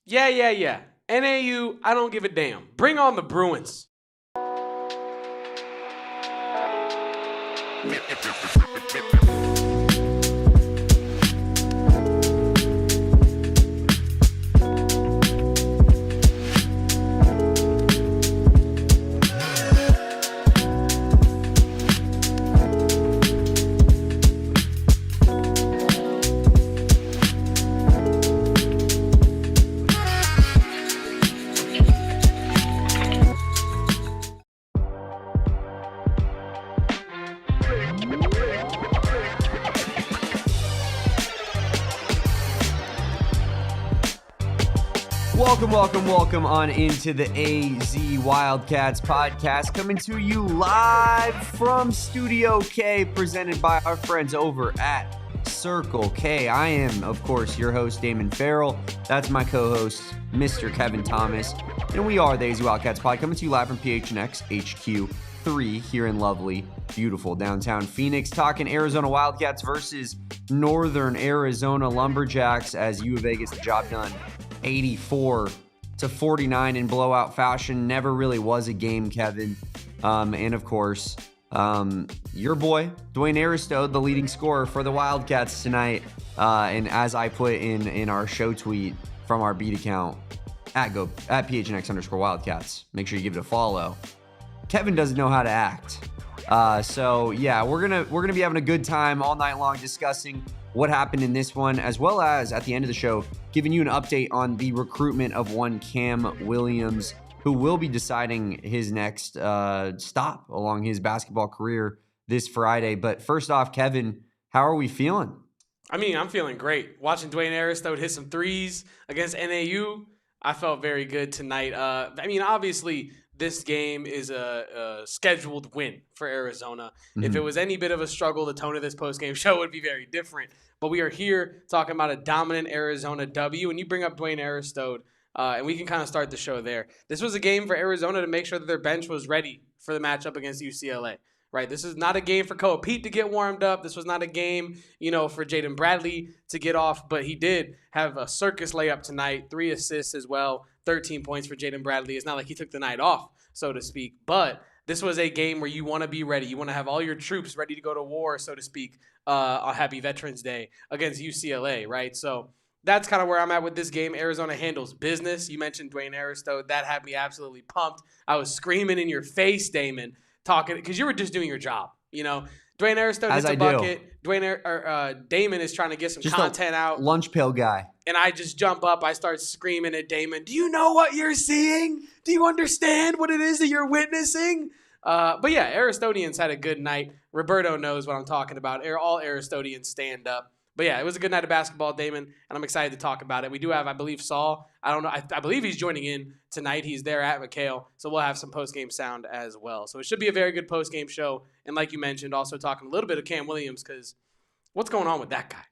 Yeah. NAU, I don't give a damn. Bring on the Bruins. Welcome on into the AZ Wildcats podcast, coming to you live from Studio K, presented by our friends over at Circle K. I am, of course, your host, Damon Fairall. That's my co-host, Mr. Kevin Thomas. And we are the AZ Wildcats pod, coming to you live from PHNX HQ 3 here in lovely, beautiful downtown Phoenix, talking Arizona Wildcats versus Northern Arizona Lumberjacks as U of A gets the job done 84-49 in blowout fashion. Never really was a game, Kevin. And of course, your boy, Dwayne Aristode, the leading scorer for the Wildcats tonight. And as I put in our show tweet from our beat account, at PHNX_Wildcats, make sure you give it a follow. Kevin doesn't know how to act. So yeah, we're gonna be having a good time all night long discussing what happened in this one, as well as at the end of the show, giving you an update on the recruitment of one Cam Williams, who will be deciding his next stop along his basketball career this Friday. But first off, Kevin, how are we feeling? I mean, I'm feeling great. Watching Dwayne Aristode hit some threes against NAU, I felt very good tonight. I mean, obviously, this game is a scheduled win for Arizona. Mm-hmm. If it was any bit of a struggle, the tone of this postgame show would be very different. But we are here talking about a dominant Arizona W, and you bring up Dwayne Aristode, and we can kind of start the show there. This was a game for Arizona to make sure that their bench was ready for the matchup against UCLA. Right, this is not a game for Koa Peat to get warmed up. This was not a game, for Jaden Bradley to get off, but he did have a circus layup tonight, 3 assists as well, 13 points for Jaden Bradley. It's not like he took the night off, so to speak, but this was a game where you want to be ready. You want to have all your troops ready to go to war, so to speak, on Happy Veterans Day against UCLA, right? So that's kind of where I'm at with this game. Arizona handles business. You mentioned Dwayne Aristode. That had me absolutely pumped. I was screaming in your face, Damon, talking because you were just doing your job. Dwayne Aristode hits a bucket. Damon is trying to get some just content out. Lunch pail guy. And I just jump up. I start screaming at Damon. Do you know what you're seeing? Do you understand what it is that you're witnessing? But yeah, Aristodians had a good night. Roberto knows what I'm talking about. All Aristodians stand up. But yeah, it was a good night of basketball, Damon, and I'm excited to talk about it. We do have, I believe, Saul. I don't know. I believe he's joining in tonight. He's there at McKale, so we'll have some post-game sound as well. So it should be a very good post-game show. And like you mentioned, also talking a little bit of Cam Williams, because what's going on with that guy?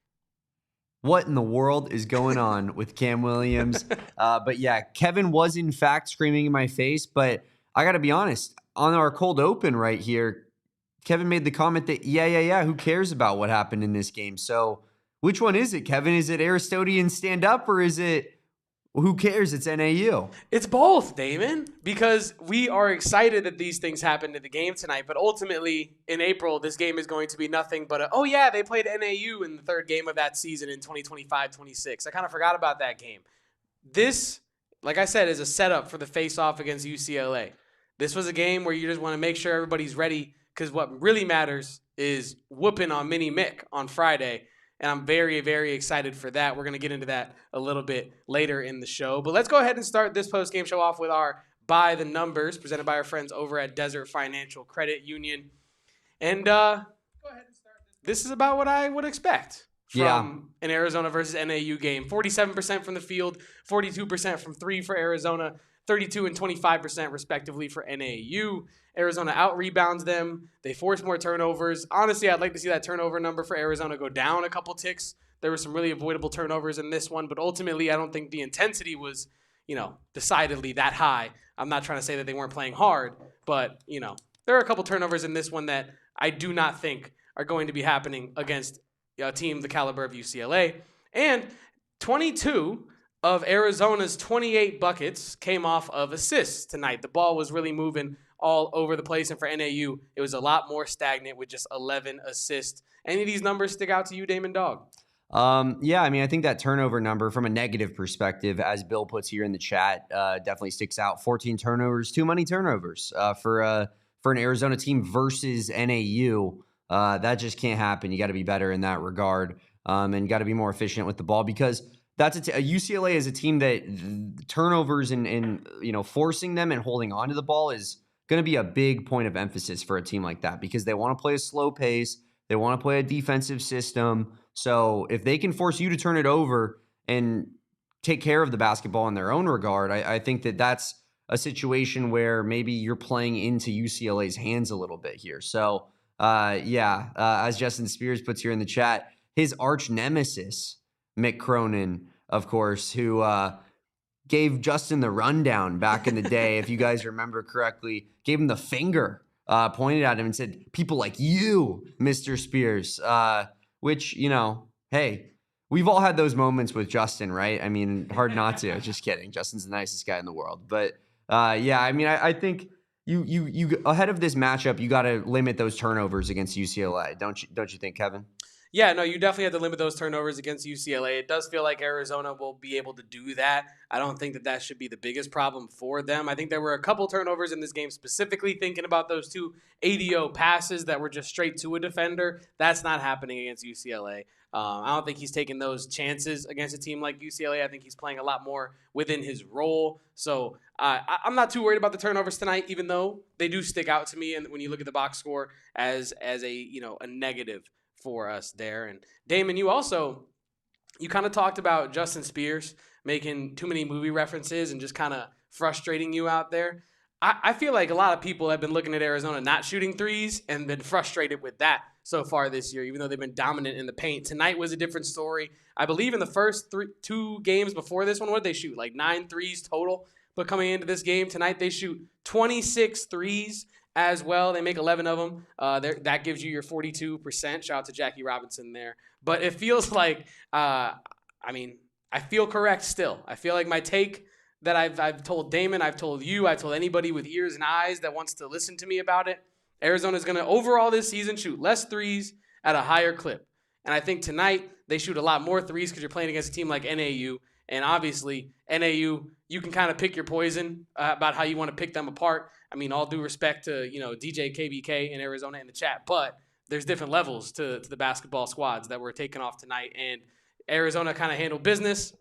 What in the world is going on with Cam Williams? But yeah, Kevin was in fact screaming in my face, but I got to be honest, on our cold open right here, Kevin made the comment that, yeah, who cares about what happened in this game? So which one is it, Kevin? Is it Aristodian stand up, or is it who cares? It's NAU. It's both, Damon, because we are excited that these things happened in the game tonight. But ultimately, in April, this game is going to be nothing but they played NAU in the third game of that season in 2025-26. I kind of forgot about that game. This, like I said, is a setup for the face-off against UCLA. This was a game where you just want to make sure everybody's ready, because what really matters is whooping on Mini Mick on Friday. And I'm very, very excited for that. We're going to get into that a little bit later in the show. But let's go ahead and start this post-game show off with our By the Numbers, presented by our friends over at Desert Financial Credit Union. And go ahead and start this. This is about what I would expect from an Arizona versus NAU game. 47% from the field, 42% from three for Arizona, 32 and 25% respectively for NAU. Arizona out-rebounds them. They force more turnovers. Honestly, I'd like to see that turnover number for Arizona go down a couple ticks. There were some really avoidable turnovers in this one, but ultimately I don't think the intensity was, decidedly that high. I'm not trying to say that they weren't playing hard, but, there are a couple turnovers in this one that I do not think are going to be happening against a team the caliber of UCLA. And 22 of Arizona's 28 buckets came off of assists tonight. The ball was really moving all over the place, and for NAU, it was a lot more stagnant with just 11 assists. Any of these numbers stick out to you, Damon Dog? Yeah, I mean, I think that turnover number from a negative perspective, as Bill puts here in the chat, definitely sticks out. 14 turnovers, too many turnovers for an Arizona team versus NAU. That just can't happen. You got to be better in that regard, and got to be more efficient with the ball, because that's UCLA is a team that turnovers and forcing them and holding on to the ball is going to be a big point of emphasis for a team like that, because they want to play a slow pace. They want to play a defensive system. So if they can force you to turn it over and take care of the basketball in their own regard, I think that that's a situation where maybe you're playing into UCLA's hands a little bit here. So, as Justin Spears puts here in the chat, his arch nemesis, Mick Cronin, of course, who gave Justin the rundown back in the day, if you guys remember correctly, gave him the finger, pointed at him and said, "People like you, Mr. Spears," which, hey, we've all had those moments with Justin, right? I mean, hard not to. Just kidding. Justin's the nicest guy in the world. But I think you ahead of this matchup, you got to limit those turnovers against UCLA. Don't you think, Kevin? Yeah, no, you definitely have to limit those turnovers against UCLA. It does feel like Arizona will be able to do that. I don't think that should be the biggest problem for them. I think there were a couple turnovers in this game, specifically thinking about those two ADO passes that were just straight to a defender. That's not happening against UCLA. I don't think he's taking those chances against a team like UCLA. I think he's playing a lot more within his role. So I'm not too worried about the turnovers tonight, even though they do stick out to me. And when you look at the box score as a negative for us there. And Damon, you kind of talked about Justin Spears making too many movie references and just kind of frustrating you out there. I feel like a lot of people have been looking at Arizona not shooting threes and been frustrated with that so far this year, even though they've been dominant in the paint. Tonight was a different story. I believe in the first two games before this one, what did they shoot? Like 9 threes total. But coming into this game tonight, they shoot 26 threes as well. They make 11 of them. That gives you your 42%. Shout out to Jackie Robinson there. But it feels like, I feel correct still. I feel like my take that I've told Damon, I've told you, I've told anybody with ears and eyes that wants to listen to me about it. Arizona's going to, overall this season, shoot less threes at a higher clip. And I think tonight they shoot a lot more threes because you're playing against a team like NAU. And obviously, NAU, you can kind of pick your poison about how you want to pick them apart. I mean, all due respect to, DJ KBK in Arizona in the chat, but there's different levels to the basketball squads that were taken off tonight. And Arizona kind of handled business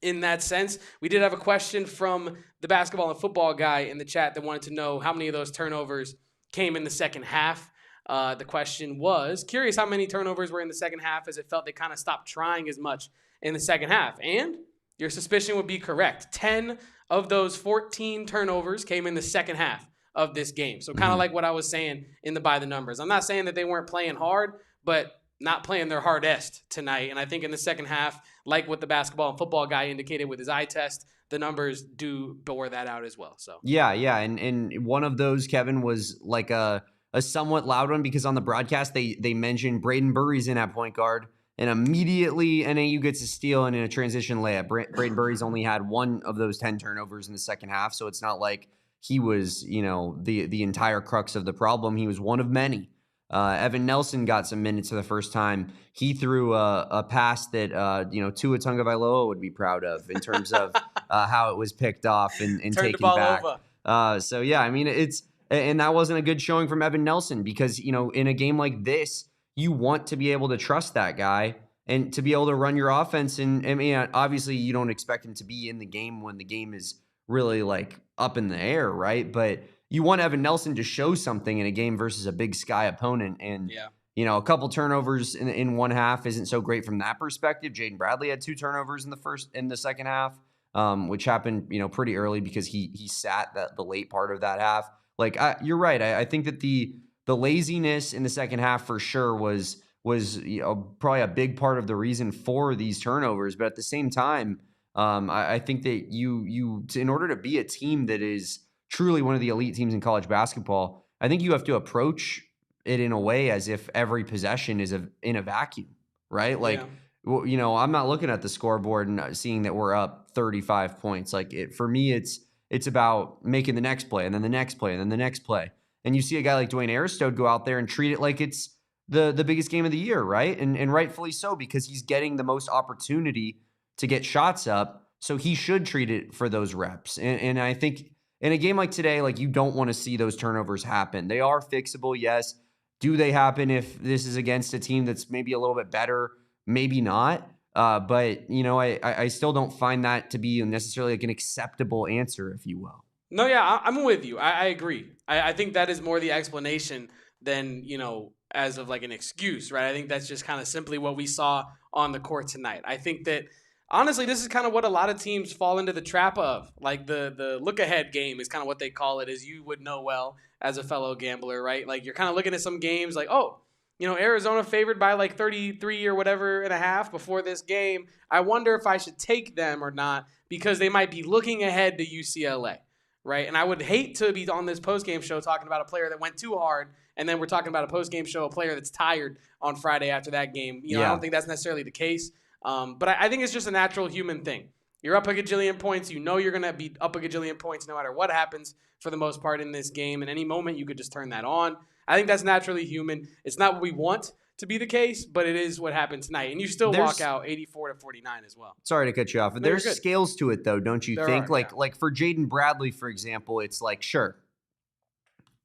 in that sense. We did have a question from the basketball and football guy in the chat that wanted to know how many of those turnovers came in the second half. The question was, curious how many turnovers were in the second half, as it felt they kind of stopped trying as much in the second half. And your suspicion would be correct. 10 of those 14 turnovers came in the second half of this game. So kind of like what I was saying in the by the numbers. I'm not saying that they weren't playing hard, but not playing their hardest tonight. And I think in the second half, like what the basketball and football guy indicated with his eye test, the numbers do bore that out as well. So yeah. And one of those, Kevin, was like a somewhat loud one, because on the broadcast they mentioned Brayden Burries in at point guard, and immediately NAU gets a steal and in a transition layup. Brayden Burries only had one of those 10 turnovers in the second half, so it's not like he was, the entire crux of the problem. He was one of many. Evan Nelson got some minutes for the first time. He threw a pass that Tua Tagovailoa would be proud of in terms of how it was picked off and taken back. So yeah, I mean, and that wasn't a good showing from Evan Nelson, because in a game like this, you want to be able to trust that guy and to be able to run your offense. And I mean, obviously you don't expect him to be in the game when the game is really like up in the air, right? But you want Evan Nelson to show something in a game versus a Big Sky opponent. And, a couple turnovers in one half isn't so great from that perspective. Jaden Bradley had 2 turnovers in the second half, which happened, pretty early because he sat the late part of that half. Like, you're right. I think that the laziness in the second half for sure was probably a big part of the reason for these turnovers. But at the same time, I think that you in order to be a team that is truly one of the elite teams in college basketball, I think you have to approach it in a way as if every possession is in a vacuum, right? Like well, I'm not looking at the scoreboard and seeing that we're up 35 points. Like for me, it's about making the next play and then the next play and then the next play. And you see a guy like Dwayne Aristode go out there and treat it like it's the biggest game of the year, right? And rightfully so, because he's getting the most opportunity to get shots up. So he should treat it for those reps. And I think in a game like today, like you don't want to see those turnovers happen. They are fixable, yes. Do they happen if this is against a team that's maybe a little bit better? Maybe not. But, I still don't find that to be necessarily like an acceptable answer, if you will. No, yeah, I'm with you. I agree. I think that is more the explanation than, as of like an excuse, right? I think that's just kind of simply what we saw on the court tonight. I think that, honestly, this is kind of what a lot of teams fall into the trap of. Like the look-ahead game is kind of what they call it, as you would know well as a fellow gambler, right? Like you're kind of looking at some games like, oh, Arizona favored by like 33 or whatever and a half before this game. I wonder if I should take them or not because they might be looking ahead to UCLA, right? And I would hate to be on this postgame show talking about a player that went too hard, and then we're talking about a postgame show, a player that's tired on Friday after that game. I don't think that's necessarily the case. But I think it's just a natural human thing. You're up a gajillion points. You're going to be up a gajillion points no matter what happens for the most part in this game. And any moment you could just turn that on. I think that's naturally human. It's not what we want to be the case, but it is what happened tonight. And you still walk out 84-49 as well. Sorry to cut you off. But there's scales to it, though, don't you think? Like for Jaden Bradley, for example, it's like, sure,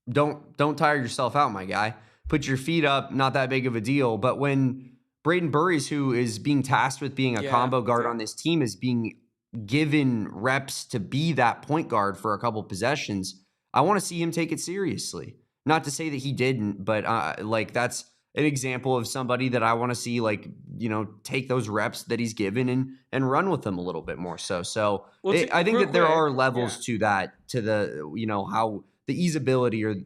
don't tire yourself out, my guy. Put your feet up, not that big of a deal. But when Brayden Burries, who is being tasked with being a combo guard on this team, is being given reps to be that point guard for a couple possessions, I want to see him take it seriously. Not to say that he didn't, but that's an example of somebody that I want to see take those reps that he's given and run with them a little bit more so. So I think that there are levels to that, to the, how the easeability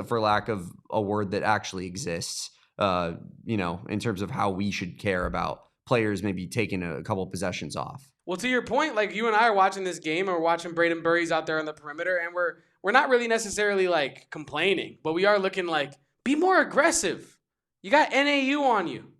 for lack of a word that actually exists, in terms of how we should care about players maybe taking a couple possessions off. Well, to your point, like you and I are watching this game, and we're watching Brayden Burries out there on the perimeter, and we're not really necessarily like complaining, but we are looking like, be more aggressive. You got NAU on you.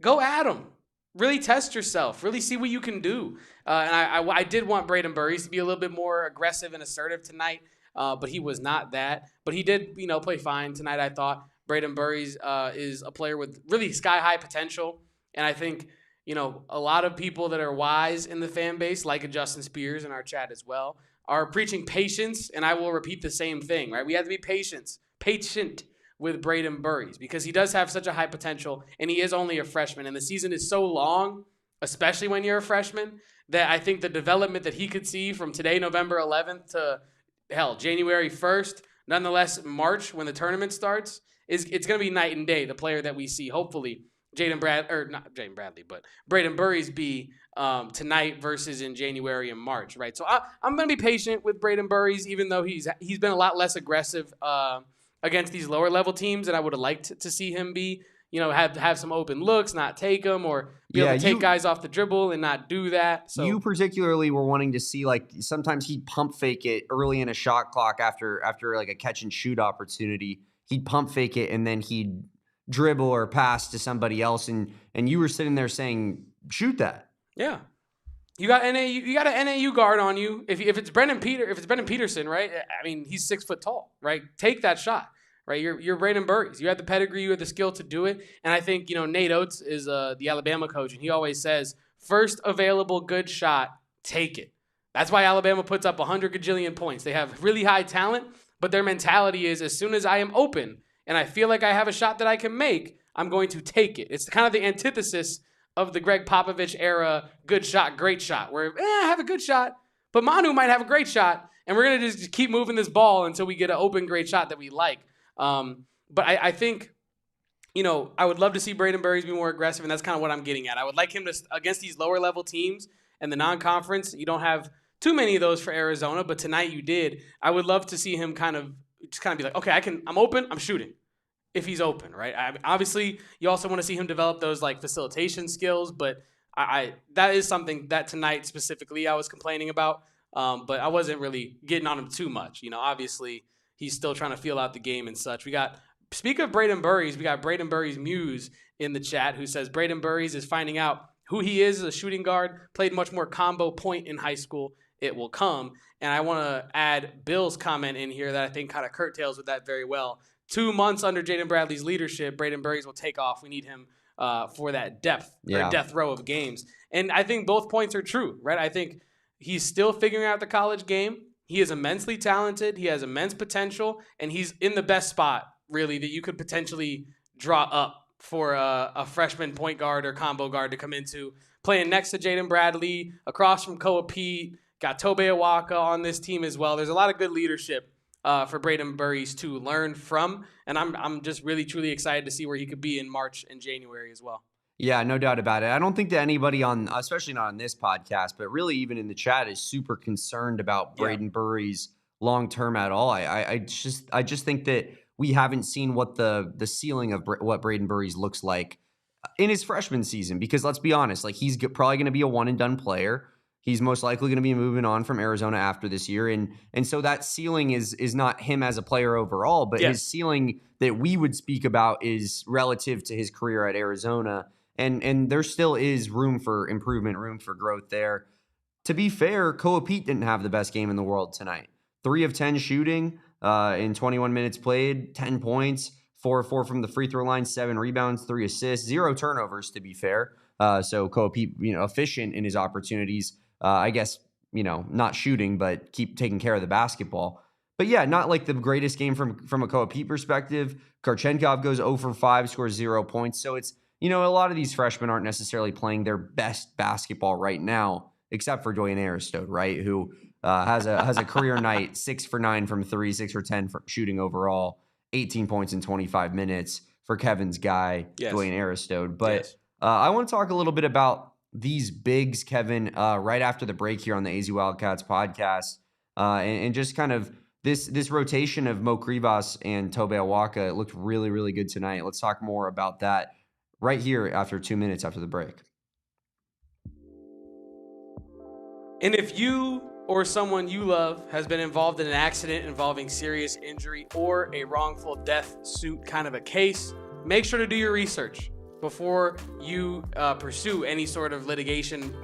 Go at them. Really test yourself. Really see what you can do. And I did want Brayden Burries to be a little bit more aggressive and assertive tonight, but he was not that. But he did, play fine tonight, I thought. Brayden Burries is a player with really sky-high potential, and I think a lot of people that are wise in the fan base, like a Justin Spears in our chat as well, are preaching patience, and I will repeat the same thing, right? We have to be patient with Brayden Burries because he does have such a high potential, and he is only a freshman, and the season is so long, especially when you're a freshman, that I think the development that he could see from today, November 11th, to, January 1st, nonetheless March when the tournament starts, it's going to be night and day, the player that we see, hopefully, not Jaden Bradley, but Brayden Burries be tonight versus in January and March, right? So I'm going to be patient with Brayden Burries, even though he's been a lot less aggressive against these lower level teams than I would have liked to see him be. Have some open looks, not take them, or be able to take guys off the dribble and not do that. So you particularly were wanting to see, like, sometimes he'd pump fake it early in a shot clock after like a catch and shoot opportunity. He'd pump fake it and then he'd dribble or pass to somebody else, and you were sitting there saying, shoot that. Yeah. You got an NAU guard on you. If it's Brendan Peterson, right? I mean, he's 6 foot tall, right? Take that shot, right? You're Brayden Burries. You have the pedigree, you have the skill to do it. And I think, Nate Oates is the Alabama coach, and he always says, first available good shot, take it. That's why Alabama puts up 100 gajillion points. They have really high talent, but their mentality is, as soon as I am open and I feel like I have a shot that I can make, I'm going to take it. It's kind of the antithesis of the Greg Popovich era, good shot, great shot, where I have a good shot, but Manu might have a great shot, and we're going to just keep moving this ball until we get an open great shot that we like. But I think, I would love to see Brayden Burries be more aggressive, and that's kind of what I'm getting at. I would like him to, against these lower level teams and the non-conference, you don't have too many of those for Arizona, but tonight you did. I would love to see him kind of be like, okay, I'm open, I'm shooting. If he's open, right? Obviously, you also want to see him develop those like facilitation skills, but that is something that tonight specifically I was complaining about, but I wasn't really getting on him too much. Obviously, he's still trying to feel out the game and such. Speak of Brayden Burries, we got Brayden Burries Muse in the chat who says Brayden Burries is finding out who he is as a shooting guard, played much more combo point in high school. It will come. And I want to add Bill's comment in here that I think kind of curtails with that very well. 2 months under Jaden Bradley's leadership, Brayden Burries will take off. We need him for that depth or death row of games. And I think both points are true, right? I think he's still figuring out the college game. He is immensely talented. He has immense potential, and he's in the best spot, really, that you could potentially draw up for a freshman point guard or combo guard to come into, playing next to Jaden Bradley, across from Koa Peat, got Tobe Awaka on this team as well. There's a lot of good leadership for Brayden Burries to learn from, and I'm just really, truly excited to see where he could be in March and January as well. Yeah, no doubt about it. I don't think that anybody on, especially not on this podcast, but really even in the chat, is super concerned about Brayden Burries long-term at all. I just think that we haven't seen what the ceiling of what Brayden Burries looks like in his freshman season, because let's be honest, like he's probably going to be a one and done player. He's most likely going to be moving on from Arizona after this year. And so that ceiling is not him as a player overall, but his ceiling that we would speak about is relative to his career at Arizona. And there still is room for improvement, room for growth there. To be fair, Koa Peat didn't have the best game in the world tonight. 3 of 10 shooting in 21 minutes played, 10 points, 4 of 4 from the free throw line, 7 rebounds, 3 assists, 0 turnovers, to be fair. So Koa Peat, efficient in his opportunities. I guess, not shooting, but keep taking care of the basketball. But yeah, not like the greatest game from a Koa Peat perspective. Karchenkov goes 0 for 5, scores 0 points. So it's, a lot of these freshmen aren't necessarily playing their best basketball right now, except for Dwayne Aristode, right? Who has a career night, 6 for 9 from 3, 6 for 10 for shooting overall, 18 points in 25 minutes for Kevin's guy, Dwayne Aristode. But I want to talk a little bit about these bigs, Kevin, right after the break here on the AZ Wildcats podcast, and just kind of this rotation of Mo Krivas and Tobe Awaka. It looked really, really good tonight. Let's talk more about that right here after 2 minutes after the break. And if you or someone you love has been involved in an accident involving serious injury or a wrongful death suit kind of a case, make sure to do your research before you pursue any sort of litigation,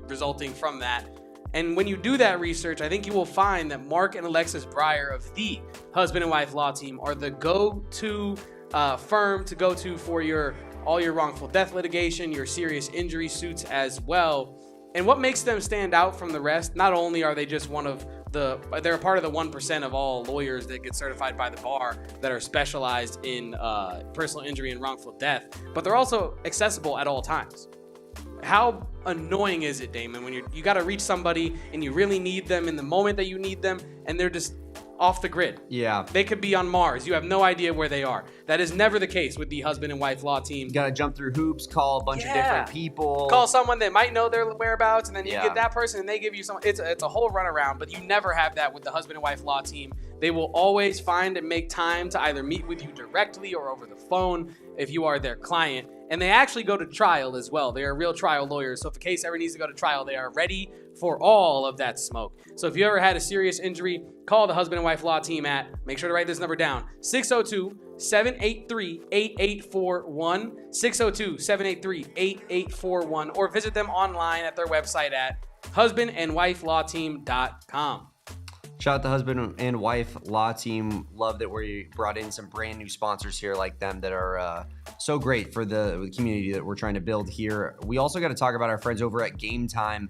resulting from that. And when you do that research, I think you will find that Mark and Alexis Breyer of the Husband and Wife Law Team are the go-to firm to go to for all your wrongful death litigation, your serious injury suits as well. And what makes them stand out from the rest, not only are they just they're a part of the 1% of all lawyers that get certified by the bar that are specialized in personal injury and wrongful death, but they're also accessible at all times. How annoying is it, Damon, when you got to reach somebody and you really need them in the moment that you need them, and they're just off the grid? Yeah. They could be on Mars. You have no idea where they are. That is never the case with the Husband and Wife Law Team. You got to jump through hoops, call a bunch of different people. Call someone that might know their whereabouts, and then you get that person and they give you some. It's a whole runaround, but you never have that with the Husband and Wife Law Team. They will always find and make time to either meet with you directly or over the phone if you are their client. And they actually go to trial as well. They are real trial lawyers. So if a case ever needs to go to trial, they are ready for all of that smoke. So if you ever had a serious injury, call the Husband and Wife Law Team at, make sure to write this number down, 602-783-8841, 602-783-8841, or visit them online at their website at husbandandwifelawteam.com. Shout out to Husband and Wife Law Team. Love that we brought in some brand new sponsors here like them that are so great for the community that we're trying to build here. We also got to talk about our friends over at Game Time,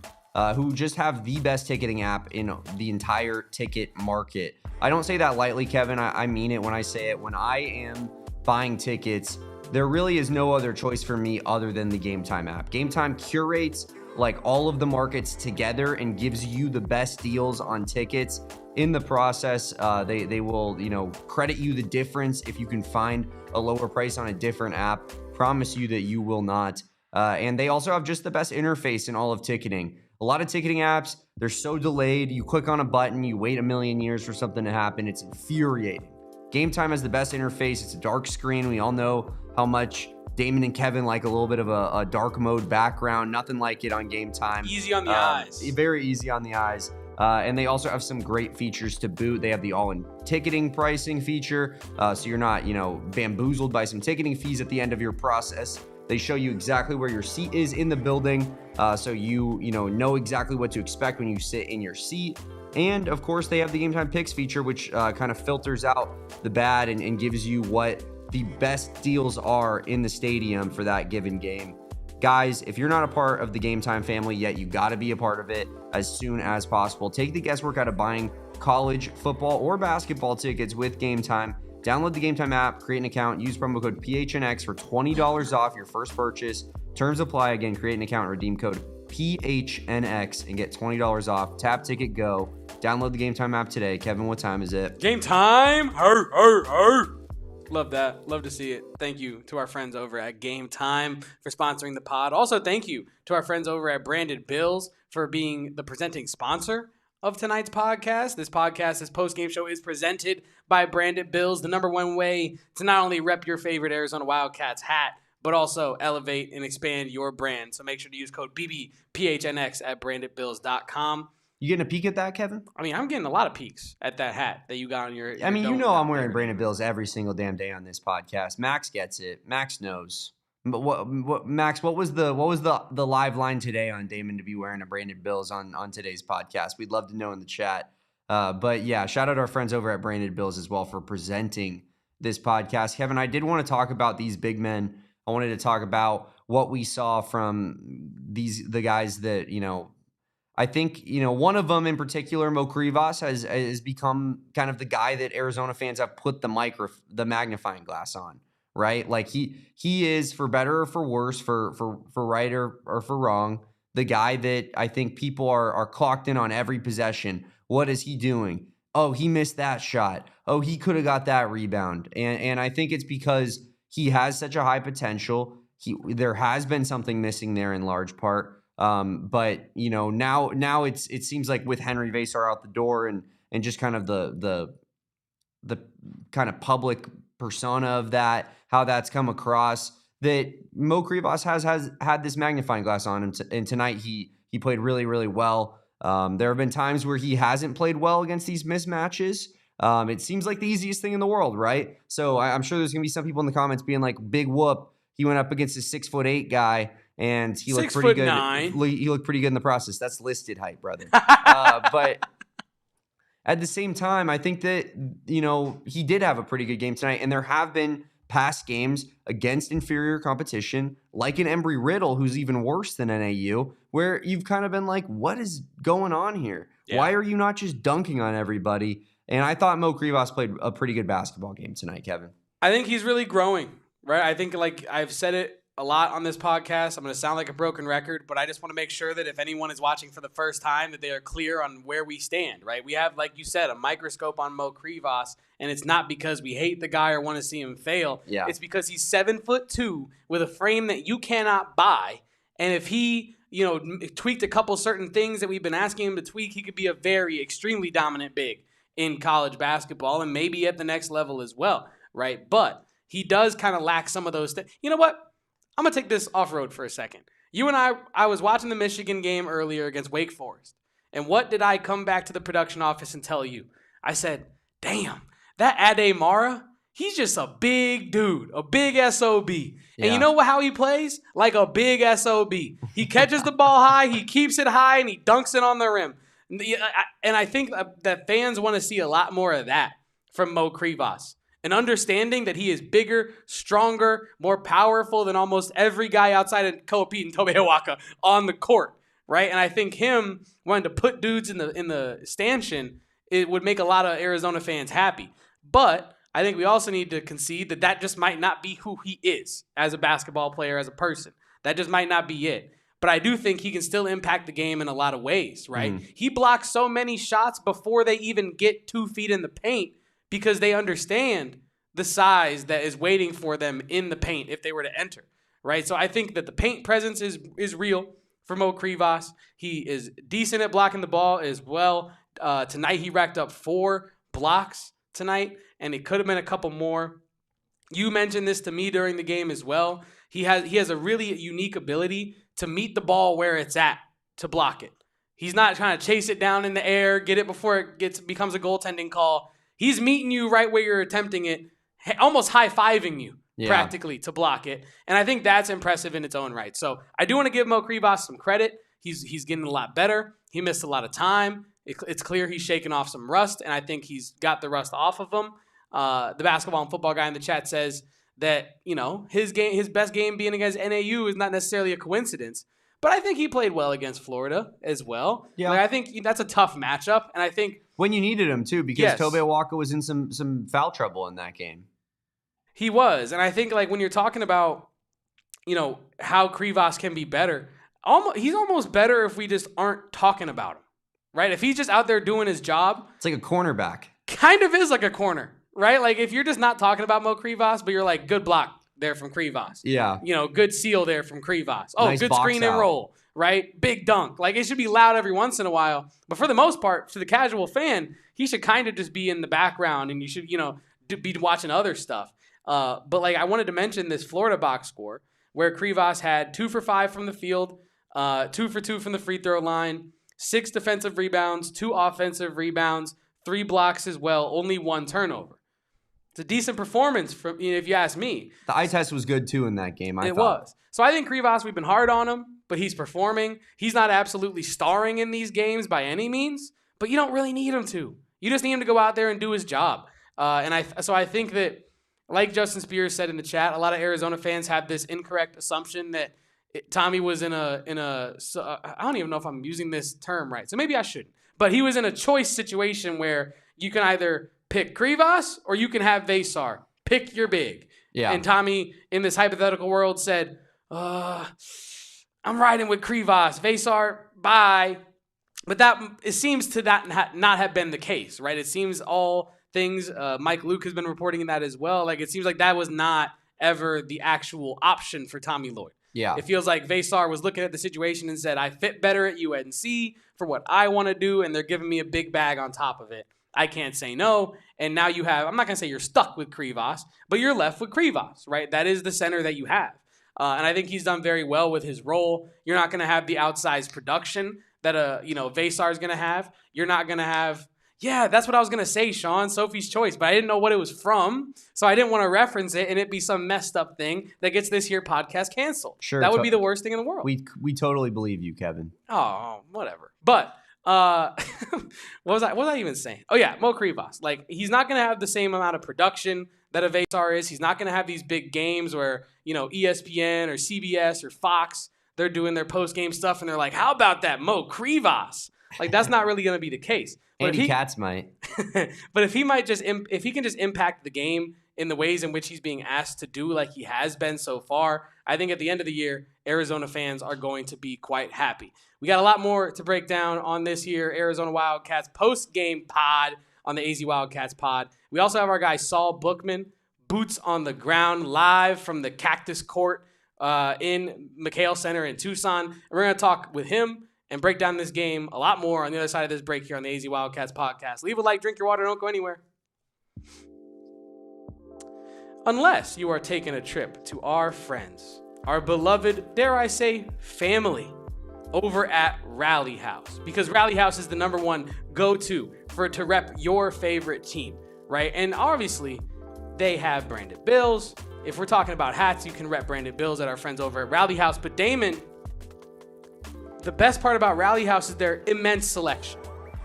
who just have the best ticketing app in the entire ticket market. I don't say that lightly, Kevin. I mean it when I say it. When I am buying tickets, there really is no other choice for me other than the Game Time app. Game Time curates like all of the markets together and gives you the best deals on tickets. In the process, they will, credit you the difference if you can find a lower price on a different app. Promise you that you will not. And they also have just the best interface in all of ticketing. A lot of ticketing apps, they're so delayed. You click on a button, you wait a million years for something to happen. It's infuriating. Game Time has the best interface. It's a dark screen. We all know how much Damon and Kevin like a little bit of a dark mode background. Nothing like it on Game Time. Easy on the eyes. Very easy on the eyes. And they also have some great features to boot. They have the all-in ticketing pricing feature, so you're not, bamboozled by some ticketing fees at the end of your process. They show you exactly where your seat is in the building, so you know exactly what to expect when you sit in your seat. And of course, they have the Game Time Picks feature, which kind of filters out the bad and gives you what the best deals are in the stadium for that given game. Guys, if you're not a part of the Game Time family yet, you got to be a part of it as soon as possible. Take the guesswork out of buying college football or basketball tickets with Game Time. Download the Game Time app, create an account, use promo code PHNX for $20 off your first purchase. Terms apply. Again, create an account, redeem code PHNX and get $20 off. Tap, ticket, go. Download the Game Time app today. Kevin, what time is it? Game time. Love that. Love to see it. Thank you to our friends over at Game Time for sponsoring the pod. Also, thank you to our friends over at Branded Bills for being the presenting sponsor of tonight's podcast. This post-game show is presented by Branded Bills, the number one way to not only rep your favorite Arizona Wildcats hat, but also elevate and expand your brand. So make sure to use code BBPHNX at brandedbills.com. You getting a peek at that, Kevin? I mean, I'm getting a lot of peeks at that hat that you got on your I mean, you know I'm wearing Branded Bills every single damn day on this podcast. Max gets it. Max knows. But what Max, what was the live line today on Damon to be wearing a Branded Bills on today's podcast? We'd love to know in the chat. But yeah, shout out our friends over at Branded Bills as well for presenting this podcast. Kevin, I did want to talk about these big men. I wanted to talk about what we saw from the guys that, I think, one of them in particular, Mo Krivas, has become kind of the guy that Arizona fans have put the magnifying glass on, right? Like he is, for better or for worse, for right or for wrong, the guy that I think people are clocked in on every possession. What is he doing? Oh, he missed that shot. Oh, he could have got that rebound. And I think it's because he has such a high potential. There has been something missing there in large part. But now it seems like with Henry Vasar out the door and just kind of the kind of public persona of that, how that's come across, that Mo Krivas has had this magnifying glass on him. And tonight he played really, really well. There have been times where he hasn't played well against these mismatches. It seems like the easiest thing in the world, right? So I'm sure there's gonna be some people in the comments being like, big whoop. He went up against a 6'8" guy. And he looked pretty good. 6'9". He looked pretty good in the process. That's listed height, brother. But at the same time, I think that, he did have a pretty good game tonight. And there have been past games against inferior competition, like an Embry-Riddle, who's even worse than NAU, where you've kind of been like, what is going on here? Yeah. Why are you not just dunking on everybody? And I thought Mo Krivas played a pretty good basketball game tonight, Kevin. I think he's really growing, right? I think, like I've said it a lot on this podcast. I'm going to sound like a broken record, but I just want to make sure that if anyone is watching for the first time, that they are clear on where we stand, right? We have, like you said, a microscope on Mo Krivas, and it's not because we hate the guy or want to see him fail. Yeah. It's because he's 7'2" with a frame that you cannot buy. And if he, tweaked a couple certain things that we've been asking him to tweak, he could be a very extremely dominant big in college basketball and maybe at the next level as well, right? But he does kind of lack some of those things. You know what? I'm going to take this off-road for a second. You and I was watching the Michigan game earlier against Wake Forest. And what did I come back to the production office and tell you? I said, damn, that Ade Mara, he's just a big dude, a big SOB. Yeah. And you know how he plays? Like a big SOB. He catches the ball high, he keeps it high, and he dunks it on the rim. And I think that fans want to see a lot more of that from Mo Krivas. An understanding that he is bigger, stronger, more powerful than almost every guy outside of Koa Peat and Tobe Awaka on the court, right? And I think him wanting to put dudes in the stanchion, it would make a lot of Arizona fans happy. But I think we also need to concede that just might not be who he is as a basketball player, as a person. That just might not be it. But I do think he can still impact the game in a lot of ways, right? He blocks so many shots before they even get 2 feet in the paint, because they understand the size that is waiting for them in the paint if they were to enter, right? So I think that the paint presence is real for Mo Krivas. He is decent at blocking the ball as well. Tonight he racked up 4 blocks tonight, and it could have been a couple more. You mentioned this to me during the game as well. He has a really unique ability to meet the ball where it's at to block it. He's not trying to chase it down in the air, get it before it becomes a goaltending call. He's meeting you right where you're attempting it, almost high-fiving you practically to block it. And I think that's impressive in its own right. So I do want to give Mo Krivas some credit. He's getting a lot better. He missed a lot of time. It's clear he's shaking off some rust, and I think he's got the rust off of him. The basketball and football guy in the chat says that, his best game being against NAU is not necessarily a coincidence. But I think he played well against Florida as well. Yeah. I think that's a tough matchup, and I think when you needed him too, because Tobe Awaka was in some foul trouble in that game. He was, and I think when you're talking about, how Krivas can be better, he's almost better if we just aren't talking about him, right? If he's just out there doing his job, it's like a cornerback. Kind of is like a corner, right? Like if you're just not talking about Mo Krivas, but you're like, good block there from Krivas. Yeah. Good seal there from Krivas. Oh, nice good screen and roll, right? Big dunk. Like it should be loud every once in a while. But for the most part, to the casual fan, he should kind of just be in the background and you should, be watching other stuff. But I wanted to mention this Florida box score where Krivas had 2 for 5 from the field, 2 for 2 from the free throw line, 6 defensive rebounds, 2 offensive rebounds, 3 blocks as well, only 1 turnover. It's a decent performance from, if you ask me. The eye test was good too in that game. It was. So I think Krivas, we've been hard on him, but he's performing. He's not absolutely starring in these games by any means, but you don't really need him to. You just need him to go out there and do his job. So I think that, like Justin Spears said in the chat, a lot of Arizona fans have this incorrect assumption that Tommy was in a I don't even know if I'm using this term right, so maybe I shouldn't. But he was in a choice situation where you can either pick Krivas or you can have Vesar. Pick your big. Yeah. And Tommy, in this hypothetical world, said, I'm riding with Krivas. Vesar, bye. But it seems to not have been the case, right? It seems all things, Mike Luke has been reporting that as well. It seems like that was not ever the actual option for Tommy Lloyd. Yeah. It feels like Vesar was looking at the situation and said, I fit better at UNC for what I want to do, and they're giving me a big bag on top of it. I can't say no. And now you have, I'm not going to say you're stuck with Krivas, but you're left with Krivas, right? That is the center that you have. And I think he's done very well with his role. You're not going to have the outsized production that Vesar is going to have. You're not going to have, that's what I was going to say, Sean, Sophie's Choice, but I didn't know what it was from, so I didn't want to reference it and it be some messed up thing that gets this here podcast canceled. Sure. That would be the worst thing in the world. We totally believe you, Kevin. Oh, whatever. But what was I even saying? Oh yeah, Mo Krivas. He's not going to have the same amount of production that a Vesar is. He's not going to have these big games where, ESPN or CBS or Fox, they're doing their post-game stuff and they're like, how about that Mo Krivas? That's not really going to be the case. But Andy Katz might. But if he can just impact the game in the ways in which he's being asked to do like he has been so far, I think at the end of the year, Arizona fans are going to be quite happy. We got a lot more to break down on this here Arizona Wildcats post-game pod on the AZ Wildcats pod. We also have our guy Saul Bookman, boots on the ground, live from the Cactus Court in McKale Center in Tucson. And we're going to talk with him and break down this game a lot more on the other side of this break here on the AZ Wildcats podcast. Leave a like, drink your water, don't go anywhere. Unless you are taking a trip to our friends, our beloved, dare I say, family, over at Rally House. Because Rally House is the number one go-to to rep your favorite team, right? And obviously, they have branded bills. If we're talking about hats, you can rep branded bills at our friends over at Rally House. But Damon, the best part about Rally House is their immense selection.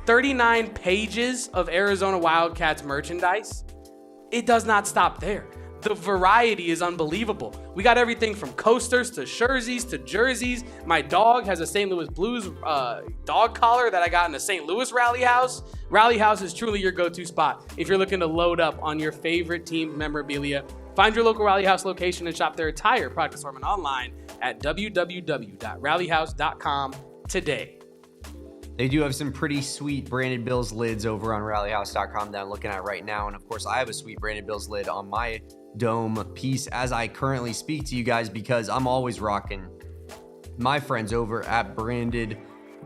39 pages of Arizona Wildcats merchandise. It does not stop there. The variety is unbelievable. We got everything from coasters to jerseys to jerseys. My dog has a St. Louis Blues dog collar that I got in the St. Louis Rally House. Rally House is truly your go-to spot if you're looking to load up on your favorite team memorabilia. Find your local Rally House location and shop their entire product assortment online at www.rallyhouse.com today. They do have some pretty sweet Branded Bills lids over on rallyhouse.com that I'm looking at right now. And of course, I have a sweet Branded Bills lid on my dome piece as I currently speak to you guys because I'm always rocking my friends over at Branded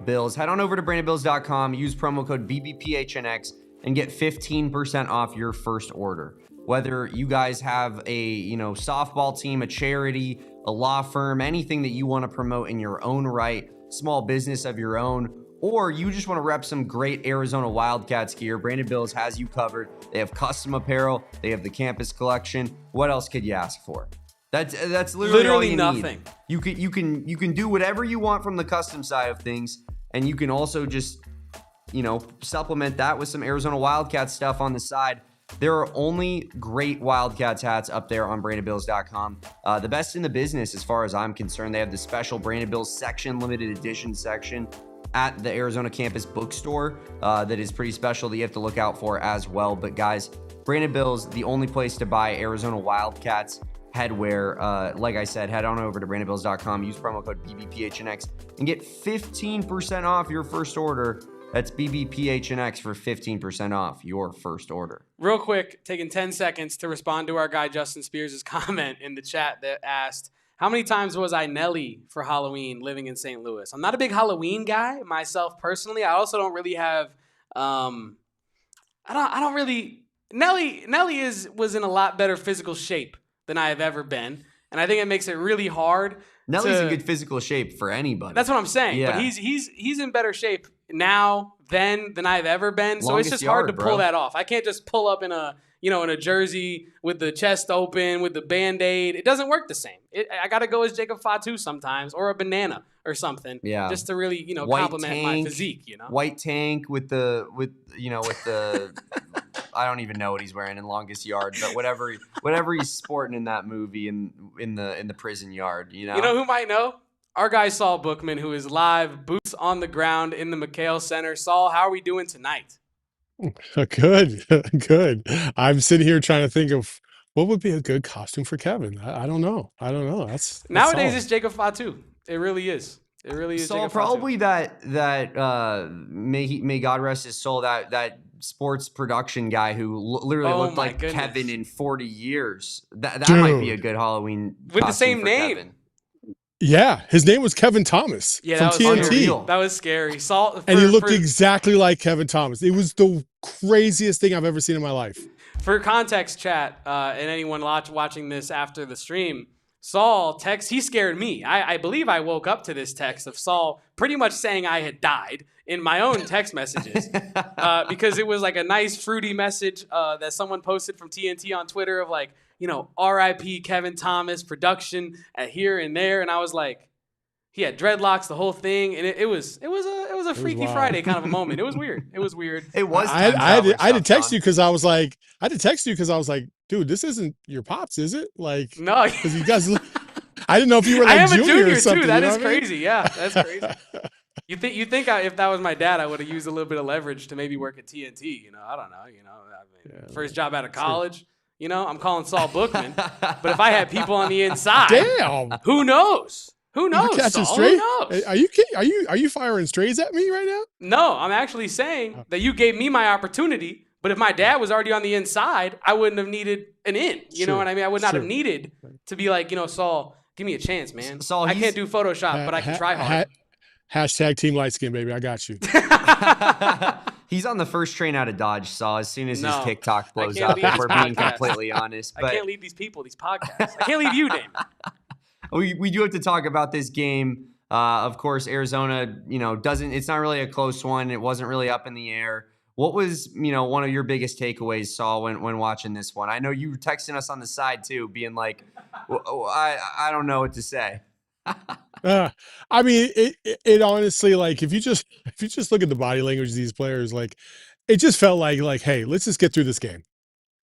Bills. Head on over to brandedbills.com, use promo code BBPHNX, and get 15% off your first order. Whether you guys have a softball team, a charity, a law firm, anything that you want to promote in your own right, small business of your own, or you just want to rep some great Arizona Wildcats gear, Brandon Bills has you covered. They have custom apparel. They have the campus collection. What else could you ask for? That's literally all you nothing. Need. You can do whatever you want from the custom side of things, and you can also just, supplement that with some Arizona Wildcats stuff on the side. There are only great Wildcats hats up there on BrandonBills.com. The best in the business as far as I'm concerned. They have the special Brandon Bills section, limited edition section at the Arizona campus bookstore that is pretty special that you have to look out for as well. But guys, Brandon Bills, the only place to buy Arizona Wildcats headwear. Like I said, head on over to BrandonBills.com, use promo code BBPHNX, and get 15% off your first order. That's BBPHNX for 15% off your first order. Real quick, taking 10 seconds to respond to our guy Justin Spears' comment in the chat that asked, how many times was I Nelly for Halloween living in St. Louis? I'm not a big Halloween guy myself personally. I also don't really have I don't really Nelly was in a lot better physical shape than I have ever been. And I think it makes it really hard. Nelly's in good physical shape for anybody. That's what I'm saying. Yeah. But he's in better shape now than I've ever been. So Longest it's just hard to yard, pull bro. that off. I can't just pull up in a jersey with the chest open, with the Band-Aid. It doesn't work the same. I got to go as Jacob Fatu sometimes, or a banana or something. Yeah. Just to really, White compliment tank, my physique, White tank with the I don't even know what he's wearing in Longest Yard, but whatever he's sporting in that movie in the prison yard, You know who might know? Our guy Saul Bookman, who is live, boots on the ground in the McKale Center. Saul, how are we doing tonight? Good. I'm sitting here trying to think of what would be a good costume for Kevin. I don't know. That's Nowadays solid. it's Jacob Fatu. It really is. It really is. Saul, Jacob probably Fatu. that may God rest his soul, that sports production guy who literally looked my like goodness. Kevin in 40 years. That Dude. might be a good Halloween With the costume same for name. Kevin. Yeah, his name was Kevin Thomas Yeah, from that was TNT. unreal. That was scary. Saul, And he looked exactly like Kevin Thomas. It was the craziest thing I've ever seen in my life. For context, chat, and anyone watching this after the stream, Saul he scared me. I believe I woke up to this text of Saul pretty much saying I had died in my own text messages because it was like a nice fruity message that someone posted from TNT on Twitter of like, R.I.P. Kevin Thomas production at here and there, and I was like, he had dreadlocks, the whole thing, and it was a Freaky wild. Friday kind of a moment. It was weird. It was weird. It was. I had to text you because I was like, dude, this isn't your pops, is it? Like, No, because you guys, I didn't know if you were I like am a junior or something. too. That you know is what I mean? crazy. Yeah, that's crazy. You think if that was my dad, I would have used a little bit of leverage to maybe work at TNT. I don't know. First job out of college. I'm calling Saul Bookman. But if I had people on the inside, Damn. who knows? Who knows? You catching Saul? straight? Who knows? Are you kidding? Are you firing strays at me right now? No, I'm actually saying that you gave me my opportunity. But if my dad was already on the inside, I wouldn't have needed an in. You know what I mean? I would not have needed to be like, Saul, give me a chance, man. Saul, I can't do Photoshop, but I can try hard. Hashtag Team Light Skin, baby. I got you. He's on the first train out of Dodge, Saul, as soon as his No, TikTok I blows can't up, leave if this we're being podcast. completely honest. I But can't leave these people, these podcasts. I can't leave you, Damon. we do have to talk about this game. Of course, Arizona, it's not really a close one. It wasn't really up in the air. What was, one of your biggest takeaways, Saul, when watching this one? I know you were texting us on the side too, being like, I don't know what to say. I mean, it honestly, like, if you just look at the body language of these players, like, it just felt like, hey, let's just get through this game.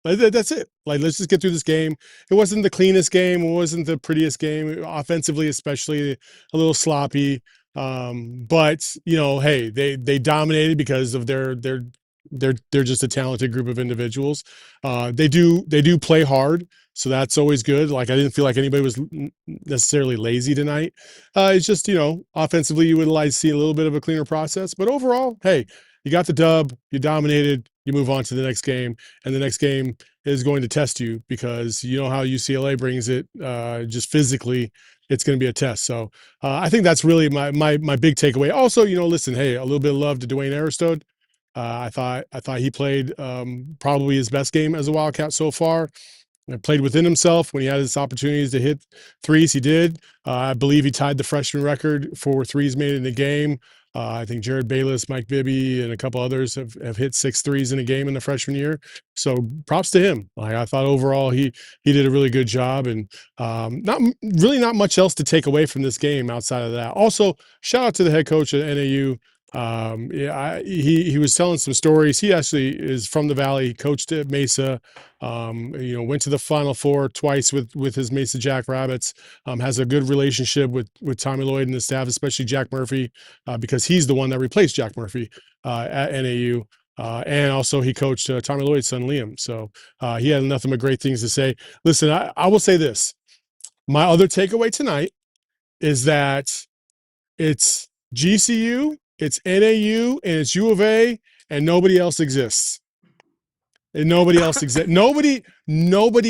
Like, that's it. Like, let's just get through this game. It wasn't the cleanest game. It wasn't the prettiest game, offensively, especially a little sloppy. But hey, they dominated because of they're just a talented group of individuals. They do play hard, so that's always good. Like, I didn't feel like anybody was necessarily lazy tonight. It's just, offensively, you would like to see a little bit of a cleaner process. But overall, hey, you got the dub, you dominated, you move on to the next game, and the next game is going to test you because you know how UCLA brings it. Just physically, it's going to be a test. So I think that's really my big takeaway. Also, listen, hey, a little bit of love to Dwayne Aristode. I thought he played probably his best game as a Wildcat so far. Played within himself when he had his opportunities to hit threes. He did. I believe he tied the freshman record for threes made in the game. I think Jared Bayless, Mike Bibby, and a couple others have hit 6 threes in a game in the freshman year. So props to him. Like, I thought overall he did a really good job, and not much else to take away from this game outside of that. Also, shout out to the head coach at NAU. He was telling some stories. He actually is from the Valley. He coached at Mesa. Went to the Final Four twice with his Mesa Jackrabbits. Has a good relationship with Tommy Lloyd and the staff, especially Jack Murphy, because he's the one that replaced Jack Murphy at NAU. And also he coached Tommy Lloyd's son Liam. So he had nothing but great things to say. Listen, I will say this. My other takeaway tonight is that it's GCU, it's NAU, and it's U of A, and nobody else exists. And nobody else exists. Nobody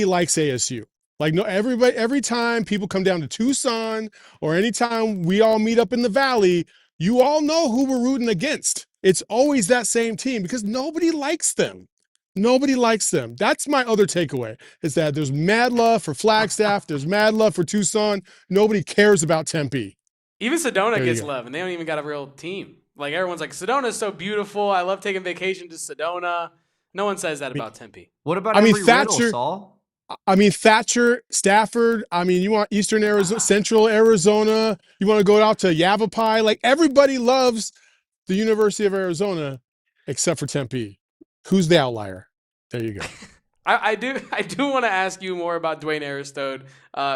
likes ASU. Like, no, every time people come down to Tucson, or anytime we all meet up in the Valley, you all know who we're rooting against. It's always that same team because nobody likes them. Nobody likes them. That's my other takeaway, is that there's mad love for Flagstaff. There's mad love for Tucson. Nobody cares about Tempe. Even Sedona gets love, and they don't even got a real team. Like, everyone's like, Sedona's so beautiful. I love taking vacation to Sedona. No one says that about Tempe. What about Thatcher, Saul? Thatcher, Stafford. You want Eastern Arizona, Central Arizona. You want to go out to Yavapai. Like, everybody loves the University of Arizona except for Tempe. Who's the outlier? There you go. I do want to ask you more about Dwayne Aristode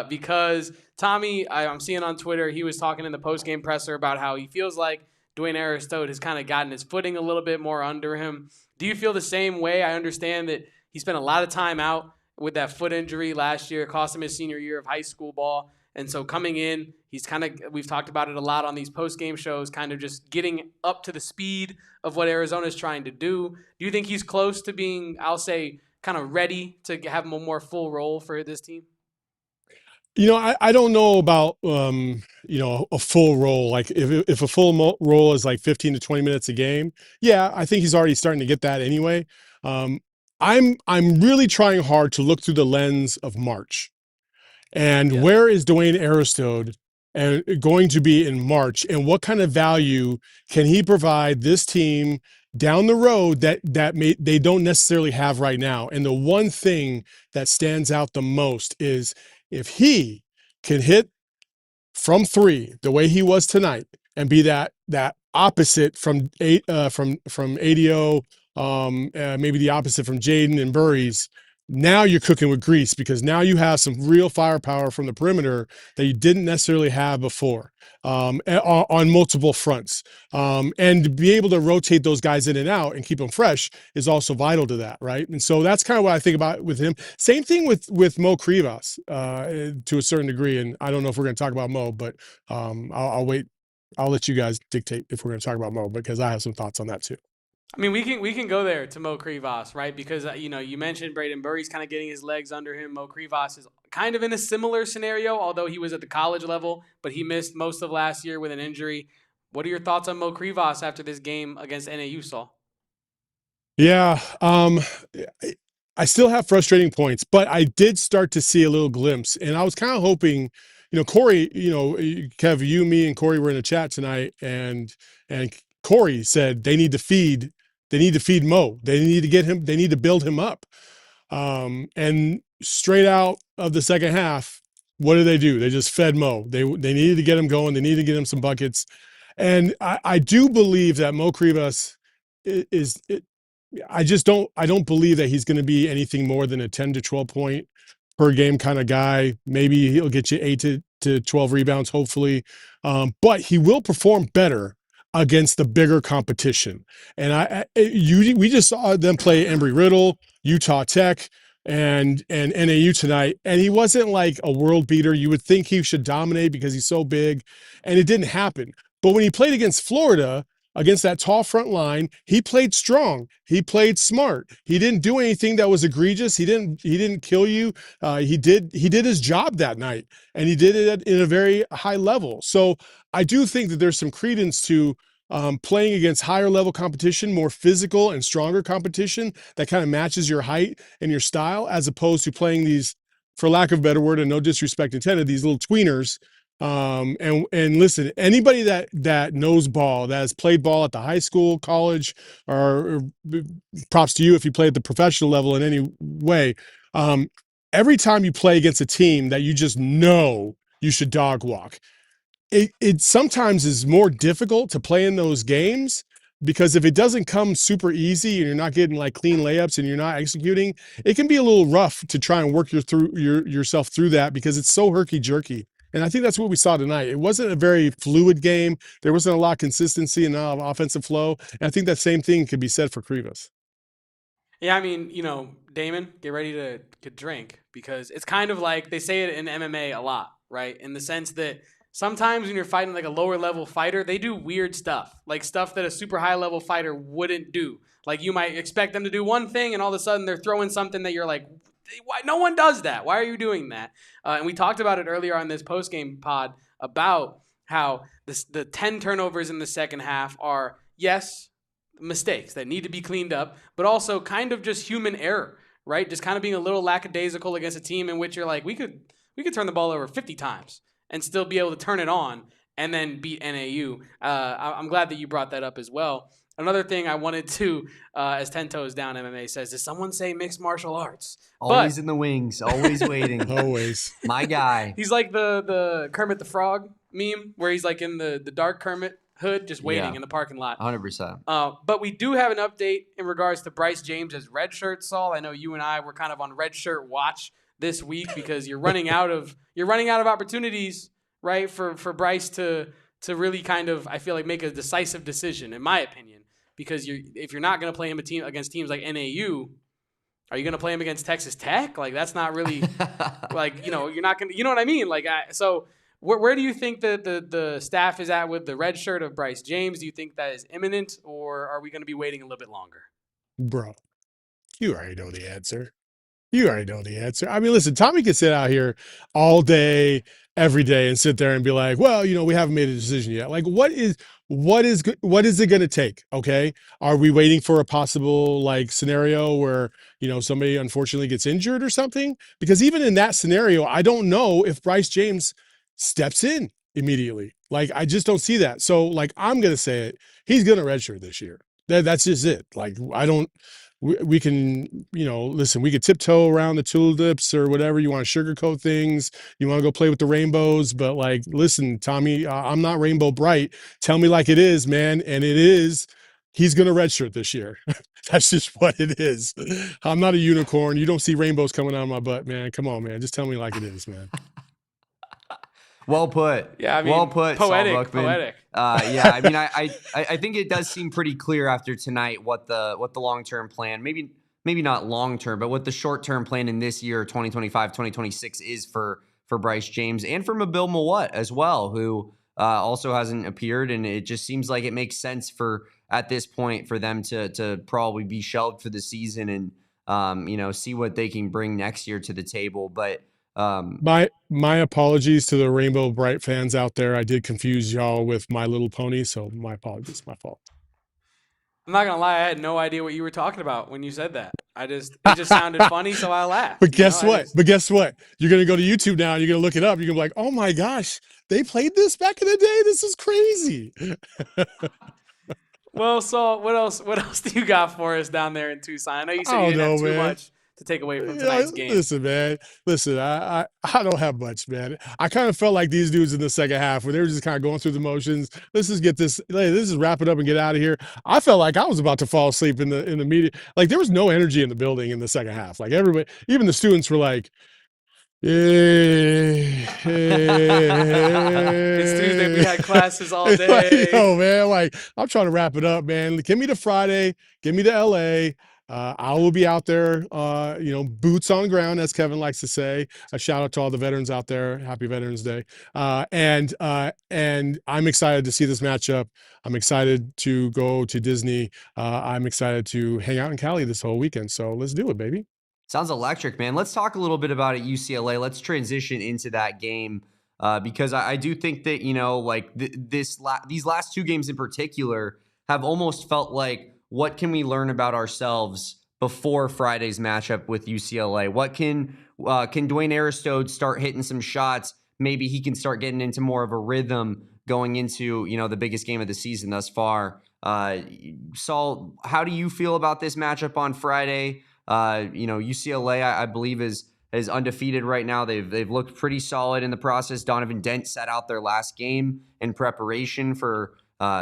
because Tommy, I'm seeing on Twitter, he was talking in the post-game presser about how he feels like Dwayne Aristode has kind of gotten his footing a little bit more under him. Do you feel the same way? I understand that he spent a lot of time out with that foot injury last year. It cost him his senior year of high school ball. And so coming in, he's we've talked about it a lot on these post-game shows, kind of just getting up to the speed of what Arizona's trying to do. Do you think he's close to being, I'll say, kind of ready to have a more full role for this team? I don't know about, a full role. Like, if a full role is like 15 to 20 minutes a game, yeah, I think he's already starting to get that anyway. I'm really trying hard to look through the lens of March. And where is Dwayne Aristode going to be in March? And what kind of value can he provide this team down the road that they don't necessarily have right now? And the one thing that stands out the most is if he can hit from 3 the way he was tonight and be that opposite from ADO, maybe the opposite from Jaden and Burries, now you're cooking with grease, because now you have some real firepower from the perimeter that you didn't necessarily have before on multiple fronts. And to be able to rotate those guys in and out and keep them fresh is also vital to that, right? And so that's kind of what I think about with him. Same thing with Mo Krivas to a certain degree. And I don't know if we're going to talk about Mo, but I'll wait. I'll let you guys dictate if we're going to talk about Mo, because I have some thoughts on that too. We can go there to Mo Krivas, right? Because, you mentioned Brayden Burries kind of getting his legs under him. Mo Krivas is kind of in a similar scenario, although he was at the college level, but he missed most of last year with an injury. What are your thoughts on Mo Krivas after this game against NAU, Saul? Yeah, I still have frustrating points, but I did start to see a little glimpse, and I was kind of hoping, Corey, Kev, you, me, and Corey were in a chat tonight, and Corey said they need to feed Mo. They need to build him up. And straight out of the second half, what did they do? They just fed Mo. They needed to get him going. They needed to get him some buckets. And I do believe that Mo Krivas I don't believe that he's going to be anything more than a 10 to 12 point per game kind of guy. Maybe he'll get you 8 to 12 rebounds, hopefully. But he will perform better against the bigger competition. And we just saw them play Embry-Riddle, Utah Tech, and NAU tonight, and he wasn't like a world beater. You would think he should dominate because he's so big, and it didn't happen. But when he played against Florida, against that tall front line, he played strong. He played smart. He didn't do anything that was egregious. He didn't kill you. He did his job that night, and he did it in a very high level. So I do think that there's some credence to playing against higher level competition, more physical and stronger competition that kind of matches your height and your style, as opposed to playing these, for lack of a better word and no disrespect intended, these little tweeners And listen, anybody that knows ball, that has played ball at the high school, college, or props to you if you play at the professional level in any way. Every time you play against a team that you just know you should dog walk, it sometimes is more difficult to play in those games, because if it doesn't come super easy and you're not getting like clean layups and you're not executing, it can be a little rough to try and work yourself through that, because it's so herky jerky. And I think that's what we saw tonight. It wasn't a very fluid game. There wasn't a lot of consistency and not a lot of offensive flow. And I think that same thing could be said for Krivas. Yeah, I mean, Damon, get ready to drink, because it's kind of like they say it in MMA a lot, right? In the sense that sometimes when you're fighting like a lower level fighter, they do weird stuff, like stuff that a super high level fighter wouldn't do. Like you might expect them to do one thing, and all of a sudden they're throwing something that you're like, why? No one does that. Why are you doing that? And we talked about it earlier on this post game pod about how the 10 turnovers in the second half are, yes, mistakes that need to be cleaned up, but also kind of just human error, right? Just kind of being a little lackadaisical against a team in which you're like, we could turn the ball over 50 times and still be able to turn it on and then beat NAU. I'm glad that you brought that up as well. Another thing I wanted to, as 10 Toes Down MMA says, did someone say mixed martial arts? Always in the wings, always waiting. Always. My guy. He's like the Kermit the Frog meme, where he's like in the dark Kermit hood just waiting in the parking lot. 100%. But we do have an update in regards to Bryce James's red shirt, Saul. I know you and I were kind of on red shirt watch this week, because you're running out of opportunities, right, for Bryce to really kind of, I feel like, make a decisive decision, in my opinion. Because if you're not going to play him against teams like NAU, are you going to play him against Texas Tech? Like, that's not really like, you're not going to, you know what I mean? Like, so where do you think the staff is at with the red shirt of Bryce James? Do you think that is imminent, or are we going to be waiting a little bit longer? Bro, you already know the answer. I mean, listen, Tommy could sit out here all day, every day, and sit there and be like, well, we haven't made a decision yet. Like, what is it going to take? Okay. Are we waiting for a possible like scenario where, somebody unfortunately gets injured or something? Because even in that scenario, I don't know if Bryce James steps in immediately. Like, I just don't see that. So like, I'm going to say it. He's going to redshirt this year. That's just it. Like, we can, listen, we could tiptoe around the tulips or whatever. You want to sugarcoat things. You want to go play with the rainbows. But like, listen, Tommy, I'm not rainbow bright. Tell me like it is, man. And it is, he's going to redshirt this year. That's just what it is. I'm not a unicorn. You don't see rainbows coming out of my butt, man. Come on, man. Just tell me like it is, man. Well put. Yeah, I mean, well put. Poetic. Saul Bookman. Poetic. Yeah, I mean, I think it does seem pretty clear after tonight what the long-term plan, maybe not long-term, but what the short-term plan in this year, 2025, 2026, is for Bryce James and for Mabil Mawut as well, who also hasn't appeared, and it just seems like it makes sense at this point for them to probably be shelved for the season and see what they can bring next year to the table, but. My apologies to the Rainbow Bright fans out there. I did confuse y'all with My Little Pony, so my apologies. My fault. I'm not gonna lie, I had no idea what you were talking about when you said that. It just sounded funny, so I laughed. But guess what? You're gonna go to YouTube now and you're gonna look it up. You're gonna be like, oh my gosh, they played this back in the day. This is crazy. Well, Saul, what else do you got for us down there in Tucson? I know you said you didn't have too much to take away from tonight's game. Listen, man. I don't have much, man. I kind of felt like these dudes in the second half where they were just kind of going through the motions. Let's just get this. Let's just wrap it up and get out of here. I felt like I was about to fall asleep in the media. Like there was no energy in the building in the second half. Like everybody, even the students were like, It's Tuesday. We had classes all day. Like, man, like I'm trying to wrap it up, man. Give me the Friday. Give me the LA. I will be out there, boots on the ground, as Kevin likes to say. A shout out to all the veterans out there. Happy Veterans Day. And I'm excited to see this matchup. I'm excited to go to Disney. I'm excited to hang out in Cali this whole weekend. So let's do it, baby. Sounds electric, man. Let's talk a little bit about it, UCLA. Let's transition into that game because I do think that, these last two games in particular have almost felt like, what can we learn about ourselves before Friday's matchup with UCLA? What can Dwayne Aristode start hitting some shots, maybe he can start getting into more of a rhythm going into, the biggest game of the season thus far. Saul, how do you feel about this matchup on Friday? UCLA, I believe, is undefeated right now. They've looked pretty solid in the process. Donovan Dent sat out their last game in preparation for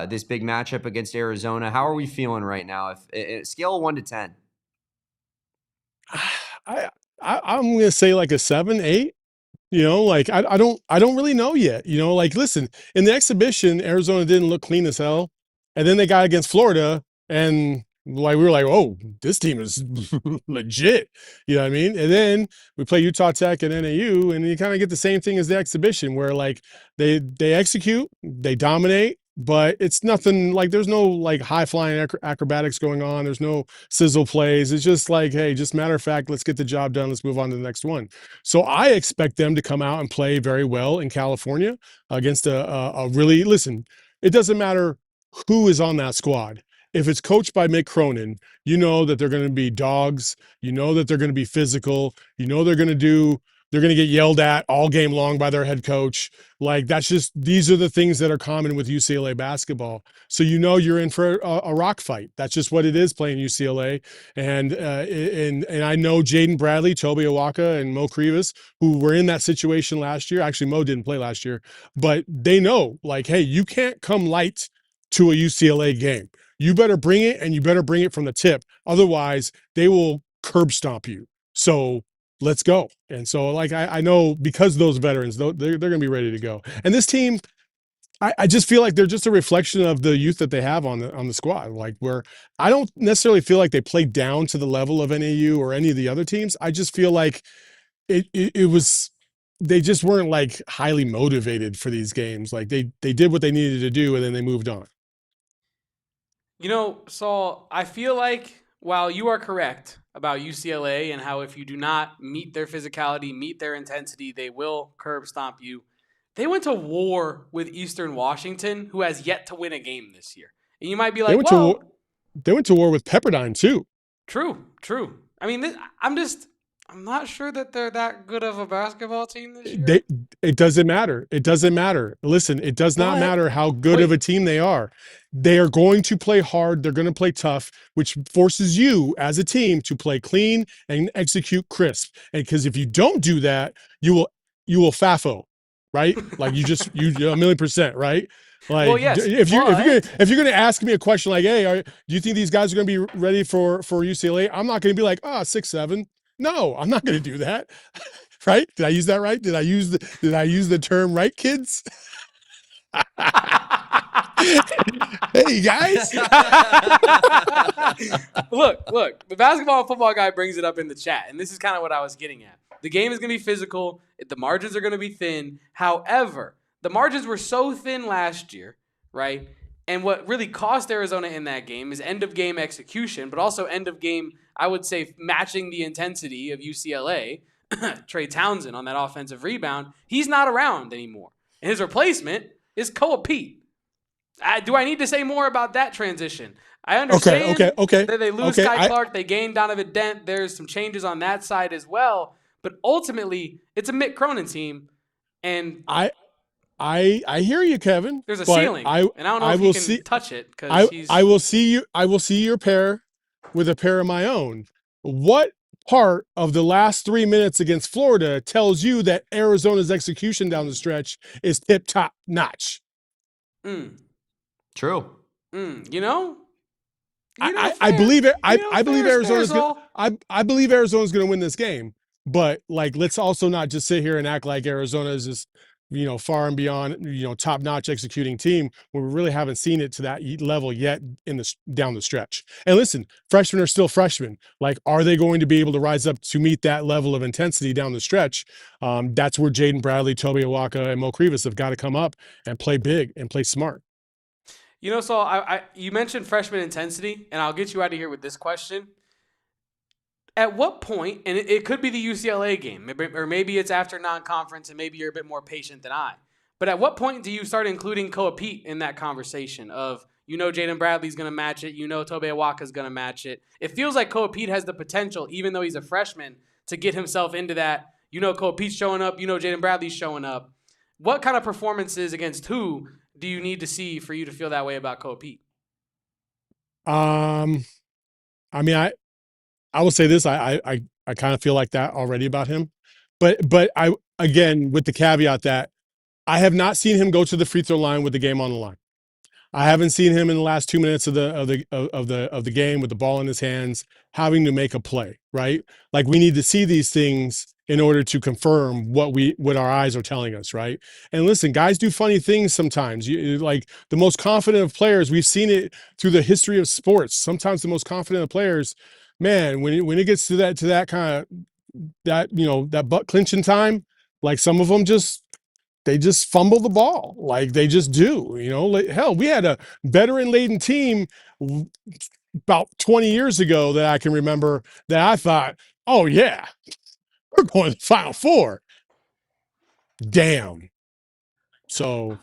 this big matchup against Arizona. How are we feeling right now? If scale of 1 to 10. I'm going to say like a 7, 8. I don't really know yet. Listen, in the exhibition, Arizona didn't look clean as hell, and then they got against Florida, and we were like, oh, this team is legit. You know what I mean? And then we play Utah Tech and NAU, and you kind of get the same thing as the exhibition, where like they execute, they dominate, but it's nothing like there's no like high flying acrobatics going on. There's no sizzle plays. It's just like, hey, just matter of fact, let's get the job done. Let's move on to the next one. So I expect them to come out and play very well in California against a really, listen, it doesn't matter who is on that squad. If it's coached by Mick Cronin, you know that they're going to be dogs. You know that they're going to be physical. You know they're going to get yelled at all game long by their head coach. Like these are the things that are common with UCLA basketball. So you're in for a rock fight. That's just what it is playing UCLA. And I know Jaden Bradley, Tobe Awaka, and Mo Krivas, who were in that situation last year. Actually, Mo didn't play last year, but they know, like, hey, you can't come light to a UCLA game. You better bring it, and you better bring it from the tip. Otherwise, they will curb stomp you. So let's go. And so, like, I know because those veterans, they're going to be ready to go. And this team, I just feel like they're just a reflection of the youth that they have on the squad. Like, where I don't necessarily feel like they played down to the level of NAU or any of the other teams. I just feel like it was, they just weren't like highly motivated for these games. Like they did what they needed to do, and then they moved on. Saul, I feel like while you are correct about UCLA and how if you do not meet their physicality, meet their intensity, they will curb stomp you. They went to war with Eastern Washington, who has yet to win a game this year. And you might be like, they went to war with Pepperdine too. True. I mean, I'm not sure that they're that good of a basketball team this year. It doesn't matter. It doesn't matter. Listen, it does not matter how good of a team they are. They are going to play hard. They're going to play tough, which forces you as a team to play clean and execute crisp. And because if you don't do that, you will FAFO, right? Like you 1,000,000%, right? Like, well, yes, if you're going to ask me a question like, hey, do you think these guys are going to be ready for UCLA? I'm not going to be like, 6'7". No, I'm not going to do that. Right? Did I use that right? Did I use the term right, kids? Hey guys. Look, the basketball and football guy brings it up in the chat, and this is kind of what I was getting at. The game is going to be physical. The margins are going to be thin. However, the margins were so thin last year, right? And what really cost Arizona in that game is end-of-game execution, but also end-of-game, I would say, matching the intensity of UCLA. Trey Townsend on that offensive rebound, he's not around anymore. And his replacement is Koa Peat. Do I need to say more about that transition? I understand that they lose Kai Clark, they gain Donovan Dent. There's some changes on that side as well. But ultimately, it's a Mick Cronin team. And I hear you, Kevin. There's a ceiling, and I don't know if he can touch it. I will see your pair with a pair of my own. What part of the last 3 minutes against Florida tells you that Arizona's execution down the stretch is tip-top notch? True. I believe it. I believe Arizona's going to win this game. But like, let's also not just sit here and act like Arizona is this, far and beyond, top-notch executing team when we really haven't seen it to that level yet down the stretch. And listen, freshmen are still freshmen. Like, are they going to be able to rise up to meet that level of intensity down the stretch? That's where Jaden Bradley, Tobe Awaka, and Mo Krivas have got to come up and play big and play smart. Saul, you mentioned freshman intensity, and I'll get you out of here with this question. At what point, and it could be the UCLA game, or maybe it's after non-conference, and maybe you're a bit more patient than I, but at what point do you start including Koa Peat in that conversation of, Jaden Bradley's going to match it, Tobe Awaka's going to match it? It feels like Koa Peat has the potential, even though he's a freshman, to get himself into that, Koa Peat's showing up, Jaden Bradley's showing up. What kind of performances against who do you need to see for you to feel that way about Koa Peat? I mean, I will say this. I kind of feel like that already about him, but I, again, with the caveat that I have not seen him go to the free throw line with the game on the line. I haven't seen him in the last 2 minutes of the game with the ball in his hands, having to make a play, right? Like, we need to see these things in order to confirm what our eyes are telling us, right? And listen, guys do funny things sometimes. Like, the most confident of players, we've seen it through the history of sports. Sometimes the most confident of players, man, when it gets to that kind of that butt clinching time, like, some of them they just fumble the ball. Like, they just do, like, hell, we had a veteran laden team about 20 years ago that I can remember that I thought, oh yeah, we're going to the Final Four. Damn. So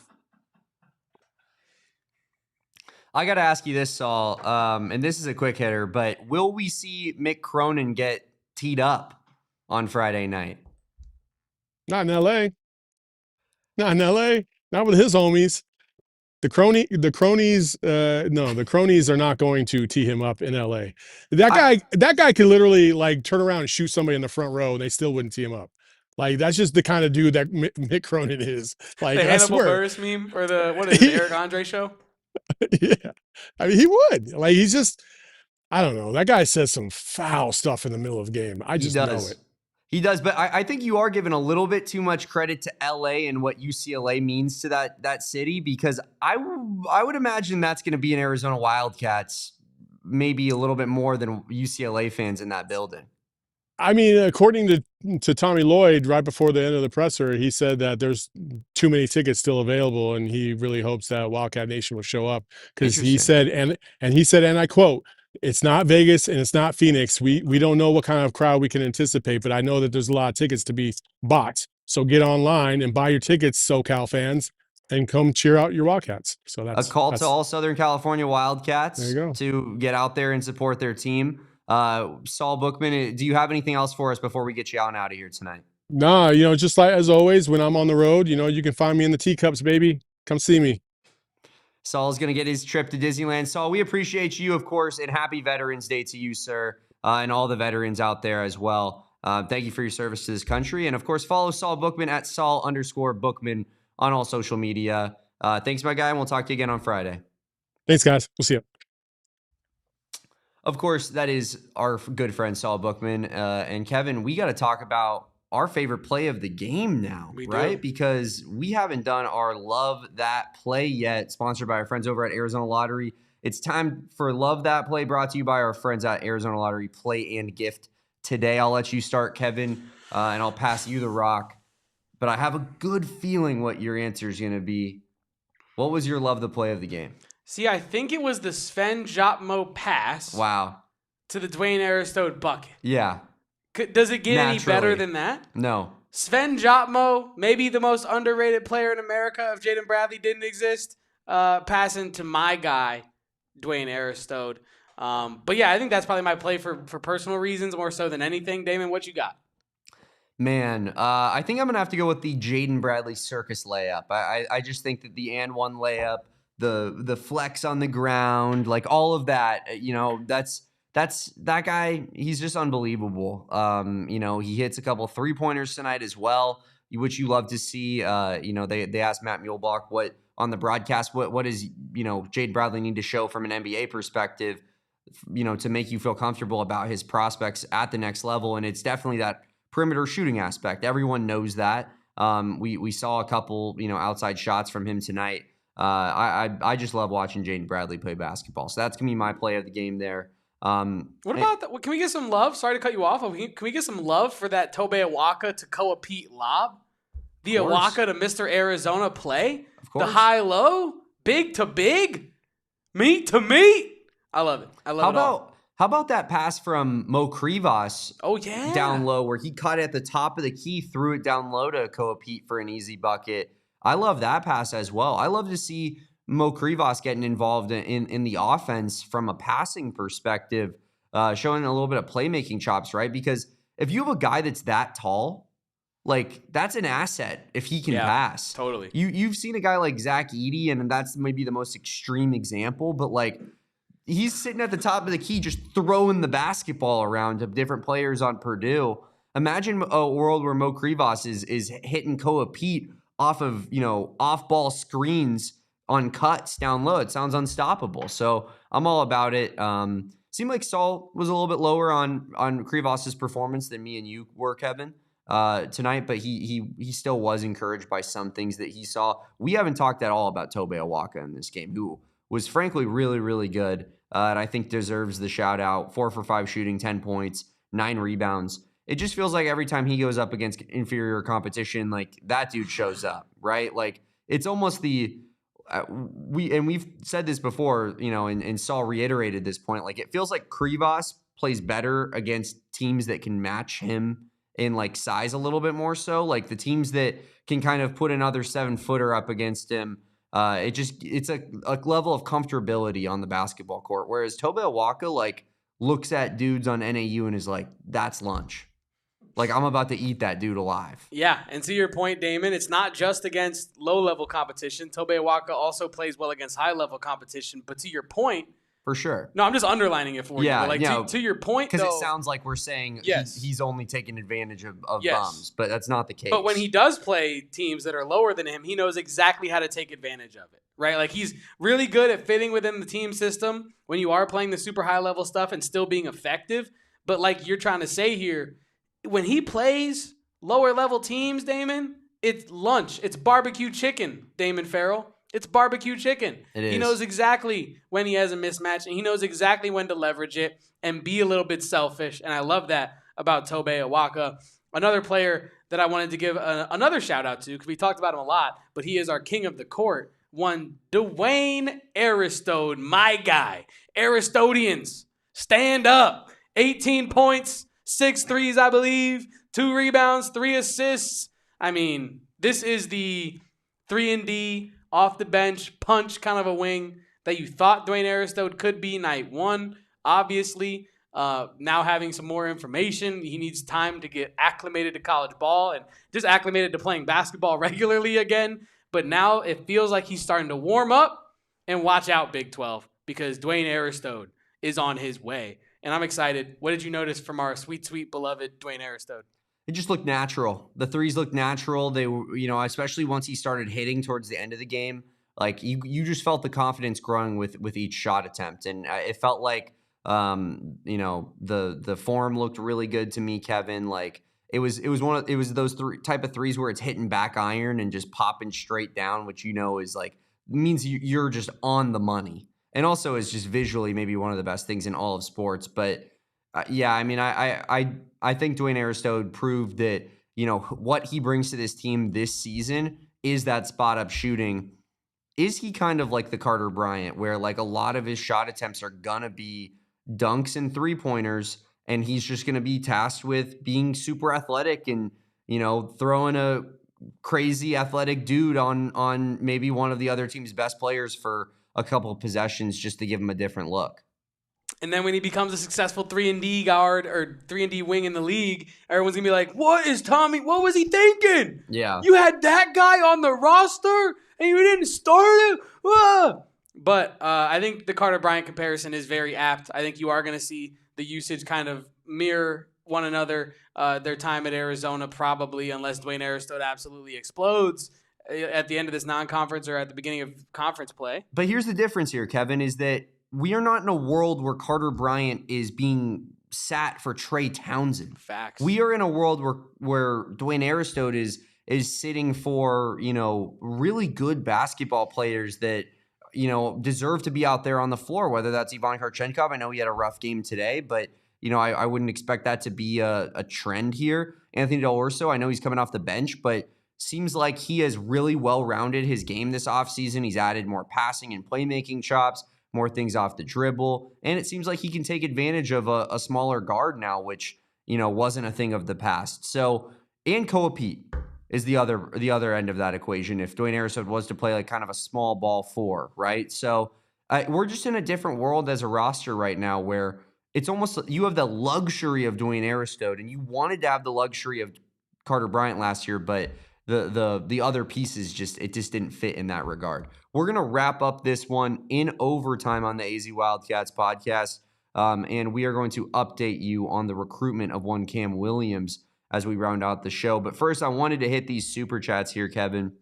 I got to ask you this, Saul, and this is a quick hitter, but will we see Mick Cronin get teed up on Friday night? not in LA. Not in LA. Not with his homies. The cronies, no, the cronies are not going to tee him up in LA. That guy could literally, like, turn around and shoot somebody in the front row and they still wouldn't tee him up. Like, that's just the kind of dude that Mick Cronin is. Like, the I Hannibal swear. Buress meme or the Eric Andre show? Yeah. I mean, he would. Like, he's just, I don't know. That guy says some foul stuff in the middle of the game. I just know it. He does, but I think you are giving a little bit too much credit to LA and what UCLA means to that city, because I would imagine that's going to be an Arizona Wildcats, maybe a little bit more than UCLA fans in that building. I mean, according to Tommy Lloyd, right before the end of the presser, he said that there's too many tickets still available, and he really hopes that Wildcat Nation will show up, because he said, and I quote, "It's not Vegas and it's not Phoenix. We don't know what kind of crowd we can anticipate, but I know that there's a lot of tickets to be bought. So get online and buy your tickets, SoCal fans, and come cheer out your Wildcats." So that's a call to all Southern California Wildcats to get out there and support their team. Saul Bookman, do you have anything else for us before we get you out of here tonight? Nah, just like as always, when I'm on the road, you can find me in the teacups, baby. Come see me. Saul's going to get his trip to Disneyland. Saul, we appreciate you, of course, and happy Veterans Day to you, sir, and all the veterans out there as well. Thank you for your service to this country. And, of course, follow Saul Bookman at Saul_Bookman on all social media. Thanks, my guy, and we'll talk to you again on Friday. Thanks, guys. We'll see you. Of course, that is our good friend Saul Bookman. And Kevin, we got to talk about our favorite play of the game now, right? Because we haven't done our Love That Play yet, sponsored by our friends over at Arizona Lottery. It's time for Love That Play, brought to you by our friends at Arizona Lottery. Play and gift today. I'll let you start, Kevin, and I'll pass you the rock. But I have a good feeling what your answer is going to be. What was your Love the Play of the game? See, I think it was the Sven Jotmo pass. Wow. To the Dwayne Aristode bucket. Yeah. Does it get any better than that? No. Sven Jotmo, maybe the most underrated player in America if Jaden Bradley didn't exist, passing to my guy, Dwayne Aristode. But yeah, I think that's probably my play for personal reasons more so than anything. Damon, what you got? Man, I think I'm going to have to go with the Jaden Bradley circus layup. I just think that the and one layup, the flex on the ground, like all of that, that's that guy. He's just unbelievable. He hits a couple 3-pointers tonight as well, which you love to see. They asked Matt Muehlbach what on the broadcast, what does, Jaden Bradley need to show from an NBA perspective, to make you feel comfortable about his prospects at the next level. And it's definitely that perimeter shooting aspect. Everyone knows that. We saw a couple, outside shots from him tonight. I just love watching Jaden Bradley play basketball. So that's going to be my play of the game there. What about that? Can we get some love? Sorry to cut you off. Can we get some love for that Tobe Awaka to Koa Peat lob? The Awaka to Mr. Arizona play? The high-low? Big to big? Meat to meat? I love it. I love it all. How about that pass from Motiejus Krivas? Oh, yeah. Down low, where he cut at the top of the key, threw it down low to Koa Peat for an easy bucket. I love that pass as well. I love to see Motiejus Krivas getting involved in the offense from a passing perspective, showing a little bit of playmaking chops, right? Because if you have a guy that's that tall, like that's an asset if he can pass. Totally. You've seen a guy like Zach Edey, and that's maybe the most extreme example, but like he's sitting at the top of the key just throwing the basketball around to different players on Purdue. Imagine a world where Motiejus Krivas is hitting Koa Peat off of, off ball screens on cuts down low. It sounds unstoppable. So I'm all about it. Seemed like Saul was a little bit lower on Krivas' performance than me and you were, Kevin, tonight, but he still was encouraged by some things that he saw. We haven't talked at all about Tobe Awaka in this game, who was frankly really, really good. And I think deserves the shout out. 4 for 5 shooting, 10 points, 9 rebounds. It just feels like every time he goes up against inferior competition, like that dude shows up, right? Like it's almost we've said this before, and Saul reiterated this point. Like it feels like Krivas plays better against teams that can match him in like size a little bit more so. Like the teams that can kind of put another 7-footer up against him. It's a level of comfortability on the basketball court. Whereas Tobe Awaka like looks at dudes on NAU and is like, that's lunch. Like, I'm about to eat that dude alive. Yeah, and to your point, Damon, it's not just against low-level competition. Tobe Awaka also plays well against high-level competition. But to your point... For sure. No, I'm just underlining it for you. But like, to your point, because it sounds like we're saying he's only taking advantage of bums, but that's not the case. But when he does play teams that are lower than him, he knows exactly how to take advantage of it, right? Like, he's really good at fitting within the team system when you are playing the super high-level stuff and still being effective. But like you're trying to say here, when he plays lower level teams, Damon, it's lunch. It's barbecue chicken, Damon Fairall. It's barbecue chicken. It is. He knows exactly when he has a mismatch, and he knows exactly when to leverage it and be a little bit selfish. And I love that about Tobe Awaka. Another player that I wanted to give another shout out to, because we talked about him a lot, but he is our king of the court, one Dwayne Aristode, my guy. Aristodians, stand up. 18 points. 6 threes, I believe, 2 rebounds, 3 assists. I mean, this is the 3-and-D off the bench punch kind of a wing that you thought Dwayne Aristode could be night one. Obviously, now having some more information, he needs time to get acclimated to college ball and just acclimated to playing basketball regularly again. But now it feels like he's starting to warm up, and watch out, Big 12, because Dwayne Aristode is on his way. And I'm excited. What did you notice from our sweet, sweet, beloved Dwayne Aristode? It just looked natural. The threes looked natural. They were, especially once he started hitting towards the end of the game, like you just felt the confidence growing with each shot attempt. And it felt like, the form looked really good to me, Kevin. Like it was those type of threes where it's hitting back iron and just popping straight down, which is like, means you're just on the money. And also is just visually maybe one of the best things in all of sports. But I think Dwayne Aristode proved that, what he brings to this team this season is that spot up shooting. Is he kind of like the Carter Bryant, where like a lot of his shot attempts are going to be dunks and 3-pointers, and he's just going to be tasked with being super athletic and, throwing a crazy athletic dude on maybe one of the other team's best players for a couple of possessions just to give him a different look. And then when he becomes a successful 3-and-D guard or 3-and-D wing in the league, everyone's going to be like, what was he thinking? Yeah. You had that guy on the roster and you didn't start him? Ah! But I think the Carter Bryant comparison is very apt. I think you are going to see the usage kind of mirror one another their time at Arizona probably, unless Dwayne Aristode absolutely explodes at the end of this non-conference or at the beginning of conference play. But here's the difference here, Kevin, is that we are not in a world where Carter Bryant is being sat for Trey Townsend. Facts. We are in a world where Dwayne Aristode is sitting for, really good basketball players that, deserve to be out there on the floor, whether that's Ivan Karchenkov. I know he had a rough game today, but, I wouldn't expect that to be a trend here. Anthony Del Orso, I know he's coming off the bench, but seems like he has really well-rounded his game this offseason. He's added more passing and playmaking chops, more things off the dribble, and it seems like he can take advantage of a smaller guard now, which, wasn't a thing of the past. So, and Koa Peat is the other end of that equation if Dwayne Aristode was to play like kind of a small ball 4, right? So we're just in a different world as a roster right now where it's almost you have the luxury of Dwayne Aristode, and you wanted to have the luxury of Carter Bryant last year, but the other pieces just didn't fit in that regard. We're gonna wrap up this one in overtime on the AZ Wildcats podcast, and we are going to update you on the recruitment of one Cam Williams as we round out the show. But first, I wanted to hit these super chats here, Kevin.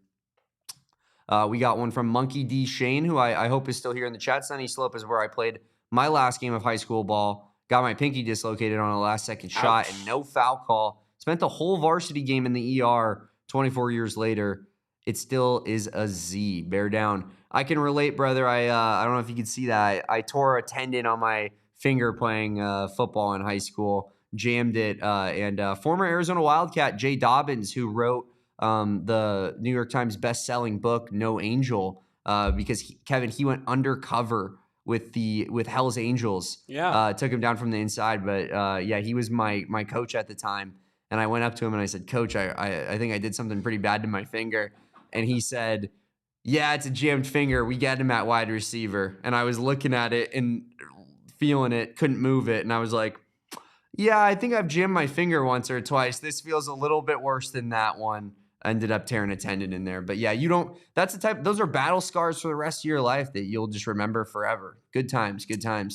We got one from Monkey D. Shane, who I hope is still here in the chat. Sunny Slope is where I played my last game of high school ball. Got my pinky dislocated on a last-second shot and no foul call. Spent the whole varsity game in the ER 24 years later. It still is a Z. Bear down. I can relate, brother. I don't know if you can see that. I tore a tendon on my finger playing football in high school. Jammed it. And former Arizona Wildcat Jay Dobbins, who wrote the New York Times best-selling book No Angel, because he went undercover with Hell's Angels. Yeah. Took him down from the inside, but he was my coach at the time. And I went up to him and I said, "Coach, I think I did something pretty bad to my finger." And he said, "Yeah, it's a jammed finger. We get him at wide receiver." And I was looking at it and feeling it, couldn't move it, and I was like, "Yeah, I think I've jammed my finger once or twice. This feels a little bit worse than that one." Ended up tearing a tendon in there. But yeah, those are battle scars for the rest of your life that you'll just remember forever. Good times.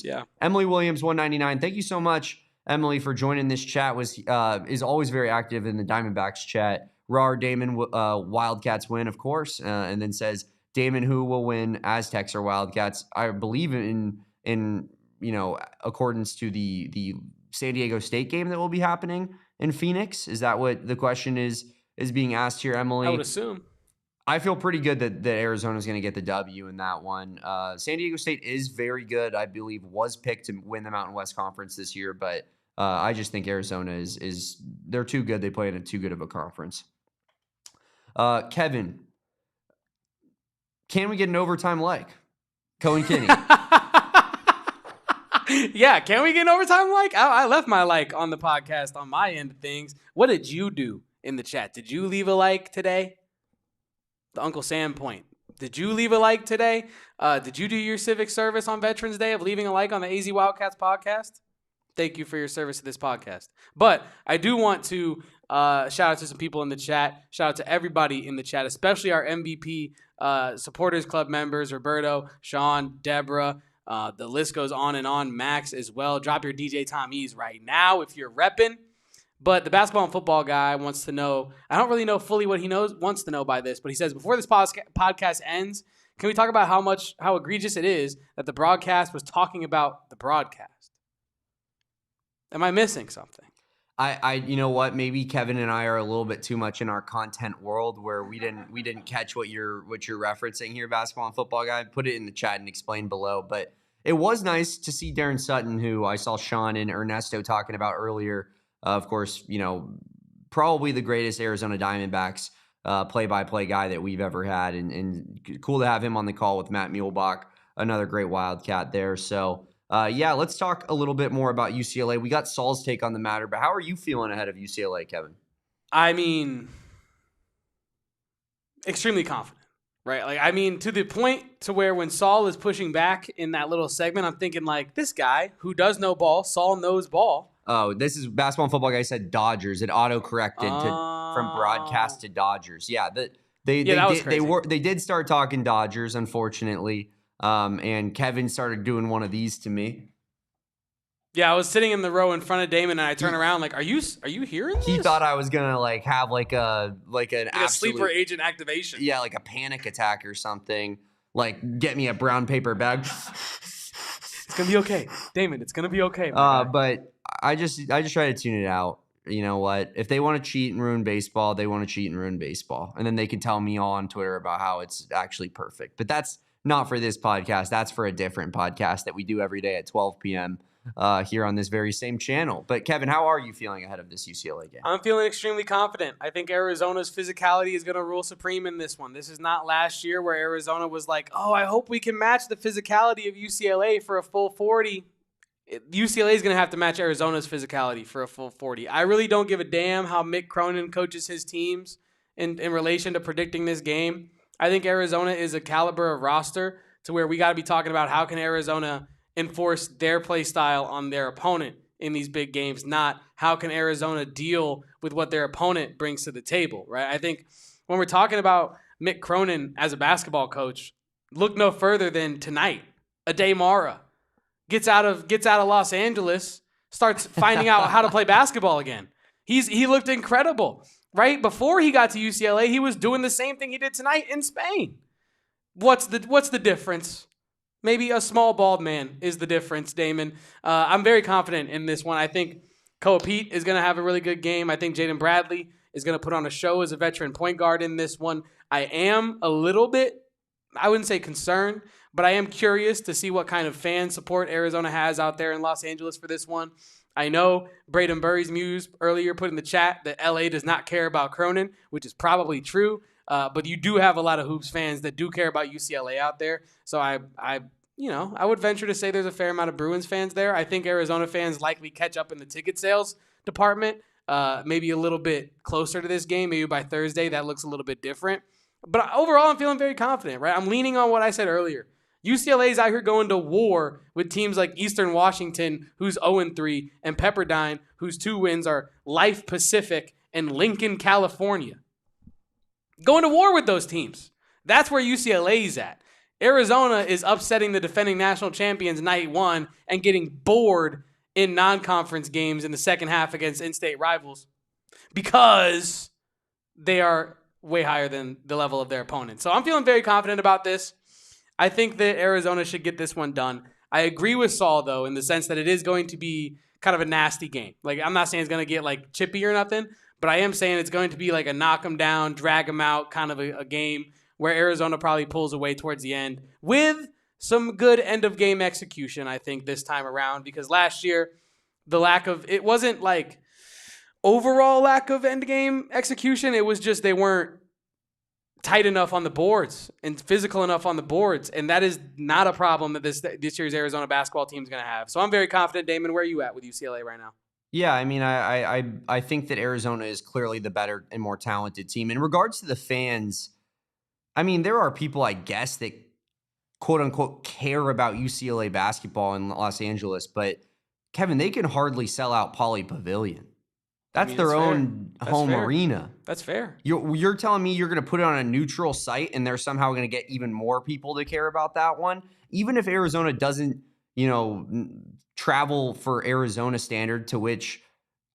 Yeah. Emily Williams, 199. Thank you so much, Emily, for joining this chat. Is always very active in the Diamondbacks chat. Damon, Wildcats win, of course. And then says, Damon, who will win, Aztecs or Wildcats? I believe in accordance to the San Diego State game that will be happening in Phoenix. Is that what the question is being asked here, Emily? I would assume. I feel pretty good that Arizona is going to get the W in that one. San Diego State is very good. I believe was picked to win the Mountain West Conference this year, but I just think Arizona is they're too good. They play in too good of a conference. Kevin, can we get an overtime like Cohen Kinney? Yeah, can we get an overtime like? I left my like on the podcast on my end of things. What did you do in the chat? Did you leave a like today? The Uncle Sam point. Did you leave a like today? Did you do your civic service on Veterans Day of leaving a like on the AZ Wildcats podcast? Thank you for your service to this podcast. But I do want to shout out to some people in the chat. Shout out to everybody in the chat, especially our MVP Supporters Club members, Roberto, Sean, Deborah. The list goes on and on. Max as well. Drop your DJ Tommies right now if you're repping. But the basketball and football guy wants to know, I don't really know fully what he wants to know by this, but he says, before this podcast ends, can we talk about how egregious it is that the broadcast was talking about the broadcast? Am I missing something? You know what? Maybe Kevin and I are a little bit too much in our content world where we didn't catch what you're referencing here, basketball and football guy. Put it in the chat and explain below. But it was nice to see Darren Sutton, who I saw Sean and Ernesto talking about earlier. Of course, probably the greatest Arizona Diamondbacks play-by-play guy that we've ever had. And cool to have him on the call with Matt Muehlbach, another great Wildcat there. So, let's talk a little bit more about UCLA. We got Saul's take on the matter, but how are you feeling ahead of UCLA, Kevin? I mean, extremely confident, right? To the point to where when Saul is pushing back in that little segment, I'm thinking like, this guy who does know ball, Saul knows ball. Oh, this is basketball and football guy said Dodgers. It auto-corrected from broadcast to Dodgers. Yeah, they did start talking Dodgers, unfortunately. And Kevin started doing one of these to me. Yeah, I was sitting in the row in front of Damon, and I turn around like, "Are you hearing this?" He thought I was gonna have an absolute sleeper agent activation. Yeah, like a panic attack or something. Like, get me a brown paper bag. It's gonna be okay, Damon. It's gonna be okay. But I just try to tune it out. You know what? If they want to cheat and ruin baseball, they want to cheat and ruin baseball, and then they can tell me all on Twitter about how it's actually perfect. But that's not for this podcast. That's for a different podcast that we do every day at 12 p.m. Here on this very same channel. But Kevin, how are you feeling ahead of this UCLA game? I'm feeling extremely confident. I think Arizona's physicality is going to rule supreme in this one. This is not last year where Arizona was like, "Oh, I hope we can match the physicality of UCLA for a full 40." UCLA is going to have to match Arizona's physicality for a full 40. I really don't give a damn how Mick Cronin coaches his teams in relation to predicting this game. I think Arizona is a caliber of roster to where we got to be talking about how can Arizona enforce their play style on their opponent in these big games, not how can Arizona deal with what their opponent brings to the table, right? I think when we're talking about Mick Cronin as a basketball coach, look no further than tonight. Ade Mara gets out of Los Angeles, starts finding out how to play basketball again. He looked incredible, right? Before he got to UCLA, he was doing the same thing he did tonight in Spain. What's the difference? Maybe a small bald man is the difference, Damon. I'm very confident in this one. I think Koa Peat is going to have a really good game. I think Jaden Bradley is going to put on a show as a veteran point guard in this one. I am a little bit, I wouldn't say concerned, but I am curious to see what kind of fan support Arizona has out there in Los Angeles for this one. I know Brayden Burries Muse earlier put in the chat that LA does not care about Cronin, which is probably true. But you do have a lot of Hoops fans that do care about UCLA out there. So I would venture to say there's a fair amount of Bruins fans there. I think Arizona fans likely catch up in the ticket sales department, maybe a little bit closer to this game. Maybe by Thursday that looks a little bit different. But overall, I'm feeling very confident, right? I'm leaning on what I said earlier. UCLA is out here going to war with teams like Eastern Washington, who's 0-3, and Pepperdine, whose 2 wins are Life Pacific and Lincoln, California. Going to war with those teams. That's where UCLA's at. Arizona is upsetting the defending national champions night 1 and getting bored in non-conference games in the second half against in-state rivals because they are way higher than the level of their opponents. So I'm feeling very confident about this. I think that Arizona should get this one done. I agree with Saul, though, in the sense that it is going to be kind of a nasty game. Like, I'm not saying it's going to get, like, chippy or nothing, but I am saying it's going to be like a knock them down, drag them out kind of a game where Arizona probably pulls away towards the end with some good end-of-game execution, I think, this time around. Because last year, it wasn't like overall lack of end-game execution. It was just they weren't tight enough on the boards and physical enough on the boards. And that is not a problem that this year's Arizona basketball team is going to have. So I'm very confident. Damon, where are you at with UCLA right now? Yeah, I mean, I think that Arizona is clearly the better and more talented team. In regards to the fans, I mean, there are people, I guess, that quote-unquote care about UCLA basketball in Los Angeles, but, Kevin, they can hardly sell out Poly Pavilion. That's their own home arena. That's fair. You're telling me you're going to put it on a neutral site and they're somehow going to get even more people to care about that one? Even if Arizona doesn't, travel for Arizona standard, to which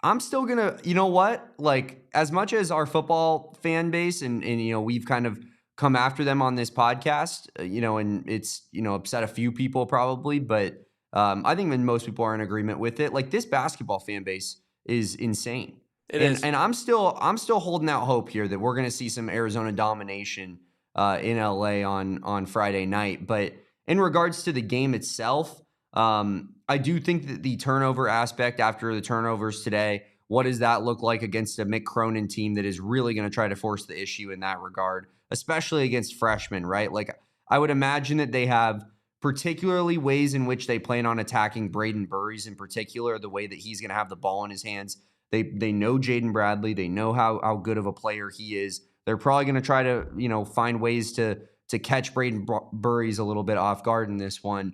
I'm still going to, you know what? Like, as much as our football fan base and we've kind of come after them on this podcast, and it's, upset a few people probably, but I think most people are in agreement with it. Like, this basketball fan base is insane. It is. And I'm still holding out hope here that we're going to see some Arizona domination in LA on Friday night. But in regards to the game itself, I do think that the turnover aspect after the turnovers today, what does that look like against a Mick Cronin team that is really going to try to force the issue in that regard, especially against freshmen, right? Like, I would imagine that they have particularly ways in which they plan on attacking Brayden Burries in particular, the way that he's going to have the ball in his hands. They know Jaden Bradley. They know how good of a player he is. They're probably going to try to, find ways to catch Brayden Burries a little bit off guard in this one.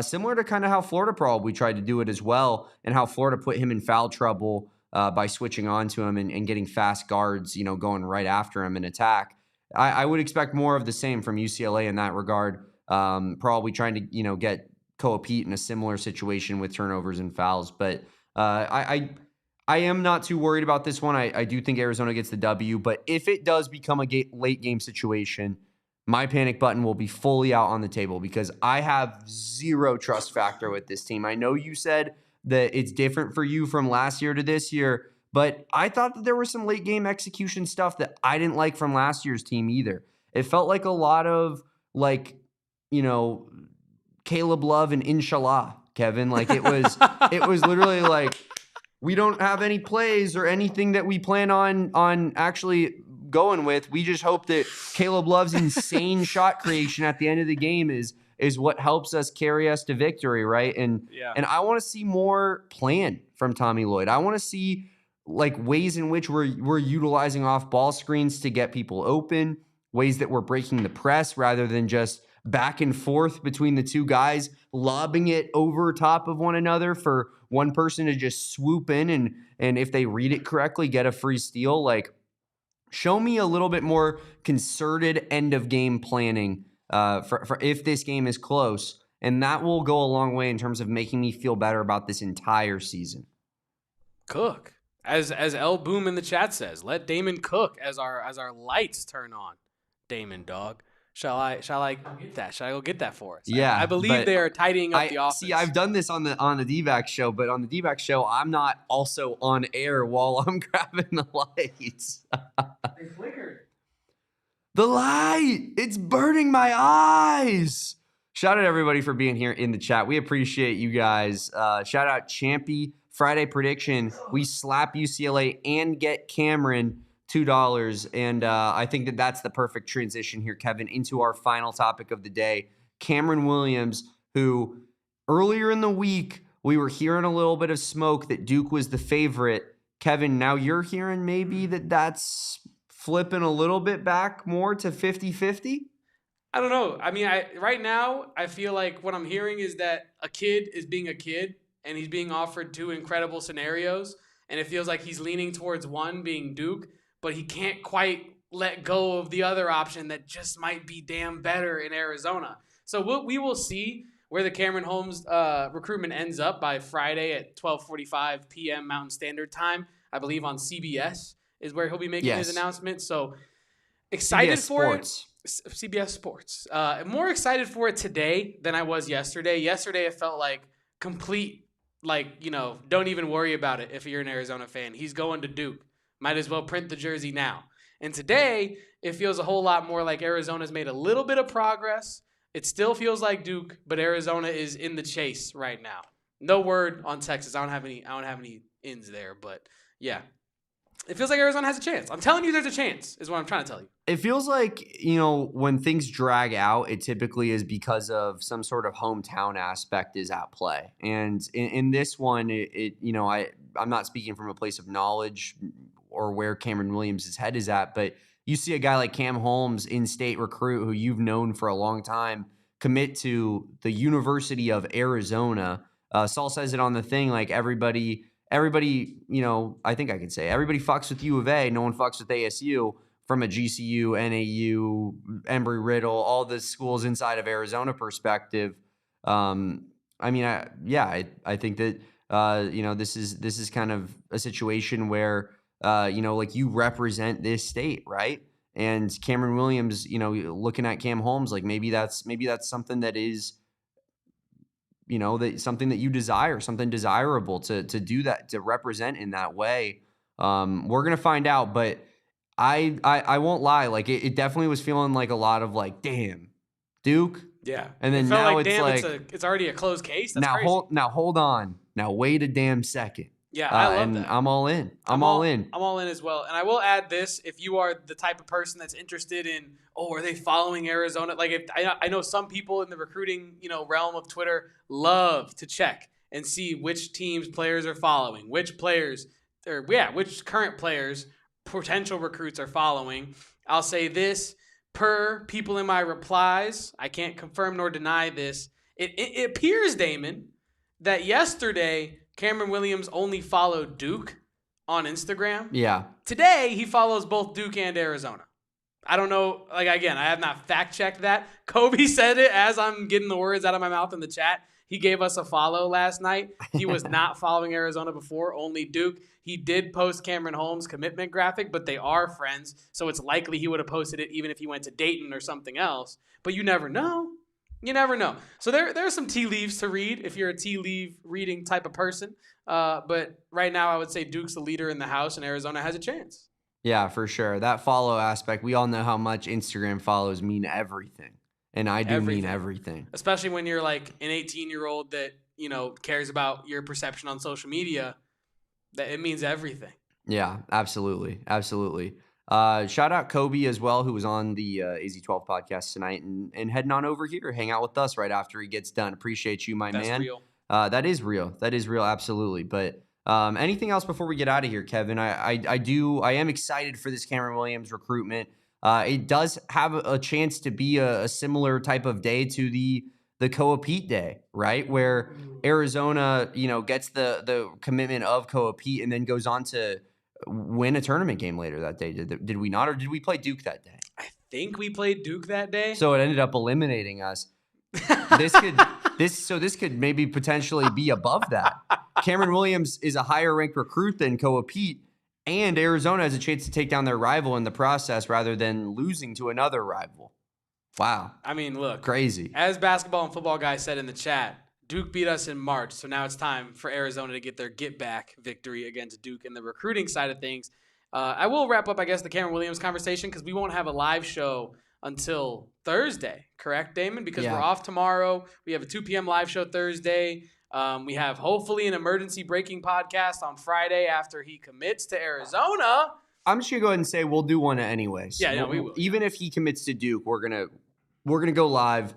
Similar to kind of how Florida probably tried to do it as well, and how Florida put him in foul trouble by switching on to him and getting fast guards, going right after him in attack. I would expect more of the same from UCLA in that regard. Probably trying to, get Koa Peat in a similar situation with turnovers and fouls. But I am not too worried about this one. I do think Arizona gets the W. But if it does become a late game situation, my panic button will be fully out on the table because I have zero trust factor with this team. I know you said that it's different for you from last year to this year, but I thought that there was some late game execution stuff that I didn't like from last year's team either. It felt like a lot of Caleb Love and Inshallah, Kevin. Like, it was literally like, we don't have any plays or anything that we plan on actually going with. We just hope that Caleb Love's insane shot creation at the end of the game is what helps us carry us to victory, right? And I want to see more plan from Tommy Lloyd. I want to see ways in which we're utilizing off ball screens to get people open, ways that we're breaking the press rather than just back and forth between the two guys, lobbing it over top of one another for one person to just swoop in and if they read it correctly, get a free steal. Like, show me a little bit more concerted end of game planning for if this game is close, and that will go a long way in terms of making me feel better about this entire season. Cook, as L Boom in the chat says, let Damon cook as our lights turn on. Damon, dog. Shall I get that? Shall I go get that for us? Yeah, I believe they are tidying up the offense. See, I've done this on the D-back show, but on the D-back show, I'm not also on air while I'm grabbing the lights. They flickered. The light, it's burning my eyes. Shout out everybody for being here in the chat. We appreciate you guys. Shout out Champy. Friday prediction: we slap UCLA and get Cameron $2. And I think that that's the perfect transition here, Kevin, into our final topic of the day. Cameron Williams, who earlier in the week, we were hearing a little bit of smoke that Duke was the favorite. Kevin, now you're hearing maybe that's flipping a little bit back more to 50-50? I don't know. I mean, right now, I feel like what I'm hearing is that a kid is being a kid, and he's being offered two incredible scenarios, and it feels like he's leaning towards one being Duke, but he can't quite let go of the other option that just might be damn better in Arizona. So we will see where the Cameron Holmes recruitment ends up by Friday at 12:45 p.m. Mountain Standard Time. I believe on CBS is where he'll be making his announcement. So excited CBS for Sports. it. CBS Sports. More excited for it today than I was yesterday. Yesterday it felt like complete, don't even worry about it if you're an Arizona fan. He's going to Duke. Might as well print the jersey now. And today, it feels a whole lot more like Arizona's made a little bit of progress. It still feels like Duke, but Arizona is in the chase right now. No word on Texas. I don't have any ins there, but yeah. It feels like Arizona has a chance. I'm telling you there's a chance, is what I'm trying to tell you. It feels like, when things drag out, it typically is because of some sort of hometown aspect is at play. And in this one, I'm not speaking from a place of knowledge or where Cameron Williams' head is at, but you see a guy like Cam Holmes, in-state recruit who you've known for a long time, commit to the University of Arizona. Saul says it on the thing, like everybody, I think I can say everybody fucks with U of A. No one fucks with ASU. From a GCU, NAU, Embry-Riddle, all the schools inside of Arizona perspective. I think that, this is kind of a situation where, you represent this state, right? And Cameron Williams, looking at Cam Holmes, like maybe that's something that is, something that you desire, something desirable to do that, to represent in that way. We're going to find out, but I won't lie. Like it definitely was feeling like a lot of like, damn, Duke. Yeah. And then now it's like, it's already a closed case. That's crazy. Hold on. Now wait a damn second. Yeah, I love that. I'm all in. I'm all in. I'm all in as well. And I will add this: if you are the type of person that's interested in, are they following Arizona? Like, if I know some people in the recruiting, realm of Twitter love to check and see which teams players are following, which current players potential recruits are following. I'll say this, per people in my replies, I can't confirm nor deny this. It appears, Damon, that yesterday Cameron Williams only followed Duke on Instagram. Yeah. Today he follows both Duke and Arizona. I don't know. Like, again, I have not fact checked that. Kobe said it as I'm getting the words out of my mouth in the chat. He gave us a follow last night. He was not following Arizona before, only Duke. He did post Cameron Holmes' commitment graphic, but they are friends, so it's likely he would have posted it even if he went to Dayton or something else. But you never know. You never know. So there are some tea leaves to read if you're a tea leaf reading type of person. But right now I would say Duke's the leader in the house and Arizona has a chance. Yeah, for sure. That follow aspect, we all know how much Instagram follows mean everything. And I do mean everything. Especially when you're like an 18-year-old that, cares about your perception on social media, that it means everything. Yeah, absolutely. Absolutely. Shout out Kobe as well, who was on the AZ12 podcast tonight and heading on over here, hang out with us right after he gets done. Appreciate you, my man. That's real. That is real. That is real. Absolutely. But anything else before we get out of here, Kevin? I am excited for this Cameron Williams recruitment. It does have a chance to be a similar type of day to the Koa Peat day, right? Where Arizona, gets the commitment of Koa Peat and then goes on to win a tournament game later that day. Did we not, or did we play Duke that day? I think we played Duke that day. So it ended up eliminating us. This could maybe potentially be above that. Cameron Williams is a higher ranked recruit than Koa Peat, and Arizona has a chance to take down their rival in the process rather than losing to another rival. Wow. I mean, look. Crazy. As basketball and football guys said in the chat, Duke beat us in March, so now it's time for Arizona to get their get-back victory against Duke in the recruiting side of things. I will wrap up, I guess, the Cameron Williams conversation because we won't have a live show until Thursday, correct, Damon? Because we're off tomorrow. We have a 2 p.m. live show Thursday. We have hopefully an emergency breaking podcast on Friday after he commits to Arizona. I'm just gonna go ahead and say we'll do one anyways. Yeah, we will. Even if he commits to Duke, we're gonna go live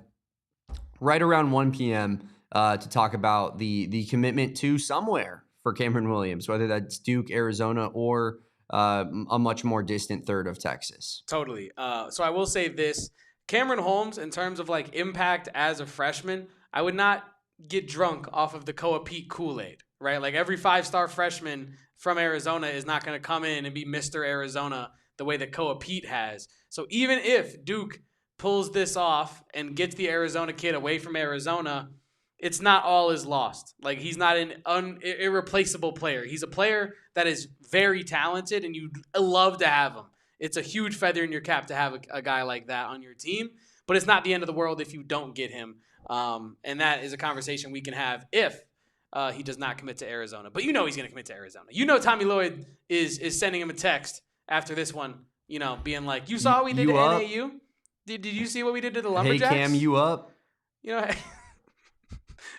right around 1 p.m. To talk about the commitment to somewhere for Cameron Williams, whether that's Duke, Arizona, or a much more distant third of Texas. Totally. So I will say this. Cameron Holmes, in terms of like impact as a freshman, I would not get drunk off of the Koa Peat Kool-Aid, right? Like every 5-star freshman from Arizona is not going to come in and be Mr. Arizona the way that Koa Peat has. So even if Duke pulls this off and gets the Arizona kid away from Arizona, it's not all is lost. Like he's not an irreplaceable player. He's a player that is very talented and you'd love to have him. It's a huge feather in your cap to have a guy like that on your team, but it's not the end of the world if you don't get him. And that is a conversation we can have if he does not commit to Arizona. But he's going to commit to Arizona. Tommy Lloyd is sending him a text after this one, being like, you saw what we did to NAU? Did you see what we did to the Lumberjacks? Hey, Cam, you up?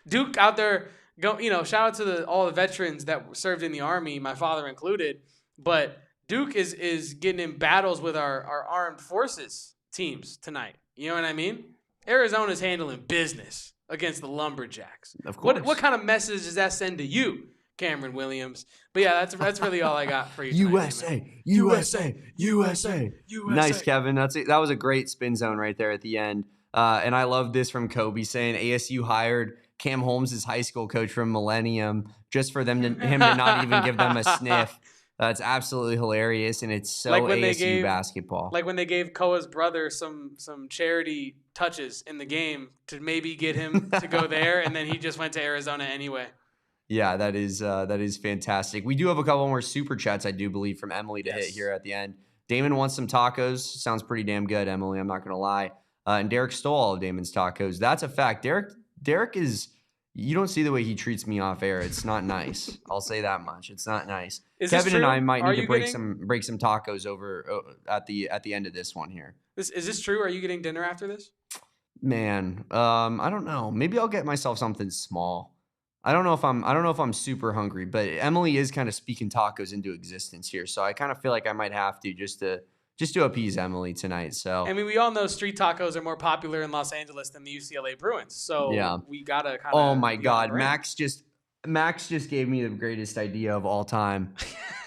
Duke out there, shout out to all the veterans that served in the Army, my father included. But Duke is getting in battles with our armed forces teams tonight. You know what I mean? Arizona's handling business against the Lumberjacks. Of course. What kind of message does that send to you, Cameron Williams? But yeah, that's really all I got for you tonight, USA. Nice, Kevin. That was a great spin zone right there at the end. And I love this from Kobe saying ASU hired Cam Holmes' high school coach from Millennium just for him to not even give them a sniff. That's absolutely hilarious, and it's so ASU basketball. Like when they gave Koa's brother some charity touches in the game to maybe get him to go there, and then he just went to Arizona anyway. Yeah, that is fantastic. We do have a couple more super chats, I do believe, from Emily to hit here at the end. Damon wants some tacos. Sounds pretty damn good, Emily. I'm not going to lie. And Derek stole all of Damon's tacos. That's a fact. Derek is, you don't see the way he treats me off air. It's not nice. I'll say that much. It's not nice. Kevin and I might need to break some tacos over at the end of this one here. Is this true? Are you getting dinner after this? Man, I don't know. Maybe I'll get myself something small. I don't know if I'm super hungry, but Emily is kind of speaking tacos into existence here. So I kind of feel like I might have to just to appease Emily tonight. So I mean, we all know street tacos are more popular in Los Angeles than the UCLA Bruins. So yeah, we gotta kind of. Oh my God, Max just gave me the greatest idea of all time.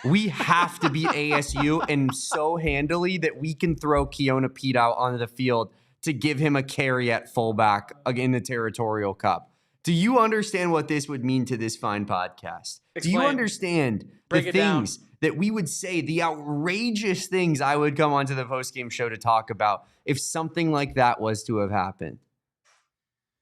We have to beat ASU and so handily that we can throw Koa Peat out onto the field to give him a carry at fullback in the Territorial Cup. Do you understand what this would mean to this fine podcast? Explain. Do you understand the things that we would say, the outrageous things I would come onto the postgame show to talk about if something like that was to have happened?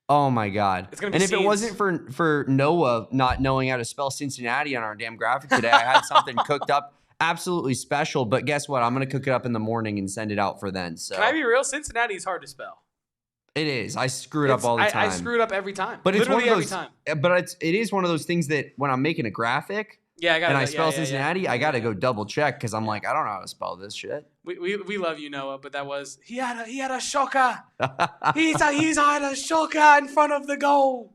Oh my God. It's gonna be and if it wasn't for Noah not knowing how to spell Cincinnati on our damn graphic today, I had something cooked up absolutely special. But guess what? I'm going to cook it up in the morning and send it out for then. So can I be real? Cincinnati is hard to spell. It is. I screw it up all the time. I screw it up every time. But it's literally one of those, every time. But it is one of those things that when I'm making a graphic I spell Cincinnati, I got to go double check because I'm like, I don't know how to spell this shit. We love you, Noah, but that was he had a shocker. he's had a shocker in front of the goal.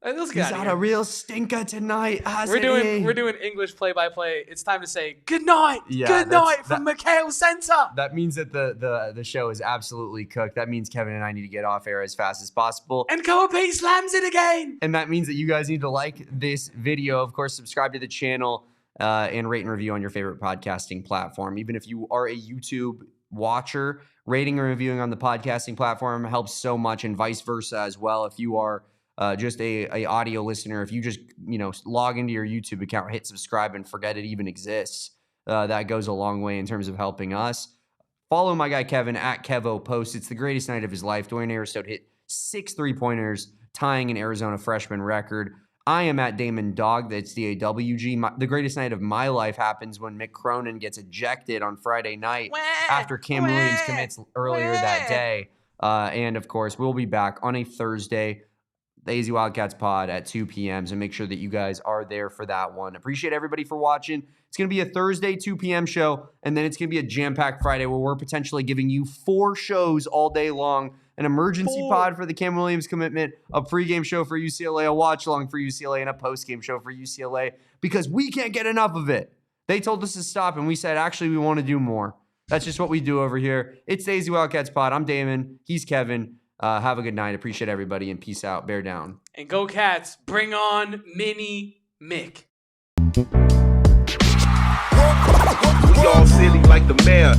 He's had a real stinker tonight. We're doing English play-by-play. It's time to say good night. Good night from McKale Center. That means that the show is absolutely cooked. That means Kevin and I need to get off air as fast as possible. And Koa Peat slams it again. And that means that you guys need to like this video. Of course, subscribe to the channel and rate and review on your favorite podcasting platform. Even if you are a YouTube watcher, rating and reviewing on the podcasting platform helps so much, and vice versa as well. If you are just a audio listener, if you just log into your YouTube account, hit subscribe, and forget it even exists, that goes a long way in terms of helping us. Follow my guy Kevin at KevoPost. It's the greatest night of his life. Dwayne Aristode hit 6 3-pointers, tying an Arizona freshman record. I am at Damon Dog. That's DAWG. The greatest night of my life happens when Mick Cronin gets ejected on Friday night after Cam Williams commits earlier that day. And, of course, we'll be back on a Thursday, the AZ Wildcats pod at 2 p.m. So make sure that you guys are there for that one. Appreciate everybody for watching. It's going to be a Thursday 2 p.m. show, and then it's going to be a jam-packed Friday where we're potentially giving you 4 shows all day long. An emergency pod for the Cam Williams commitment, a pregame show for UCLA, a watch-along for UCLA, and a postgame show for UCLA because we can't get enough of it. They told us to stop, and we said, actually, we want to do more. That's just what we do over here. It's the AZ Wildcats pod. I'm Damon. He's Kevin. Have a good night. Appreciate everybody, and peace out. Bear down. And go Cats. Bring on Mini Mick. We all silly like the mayor.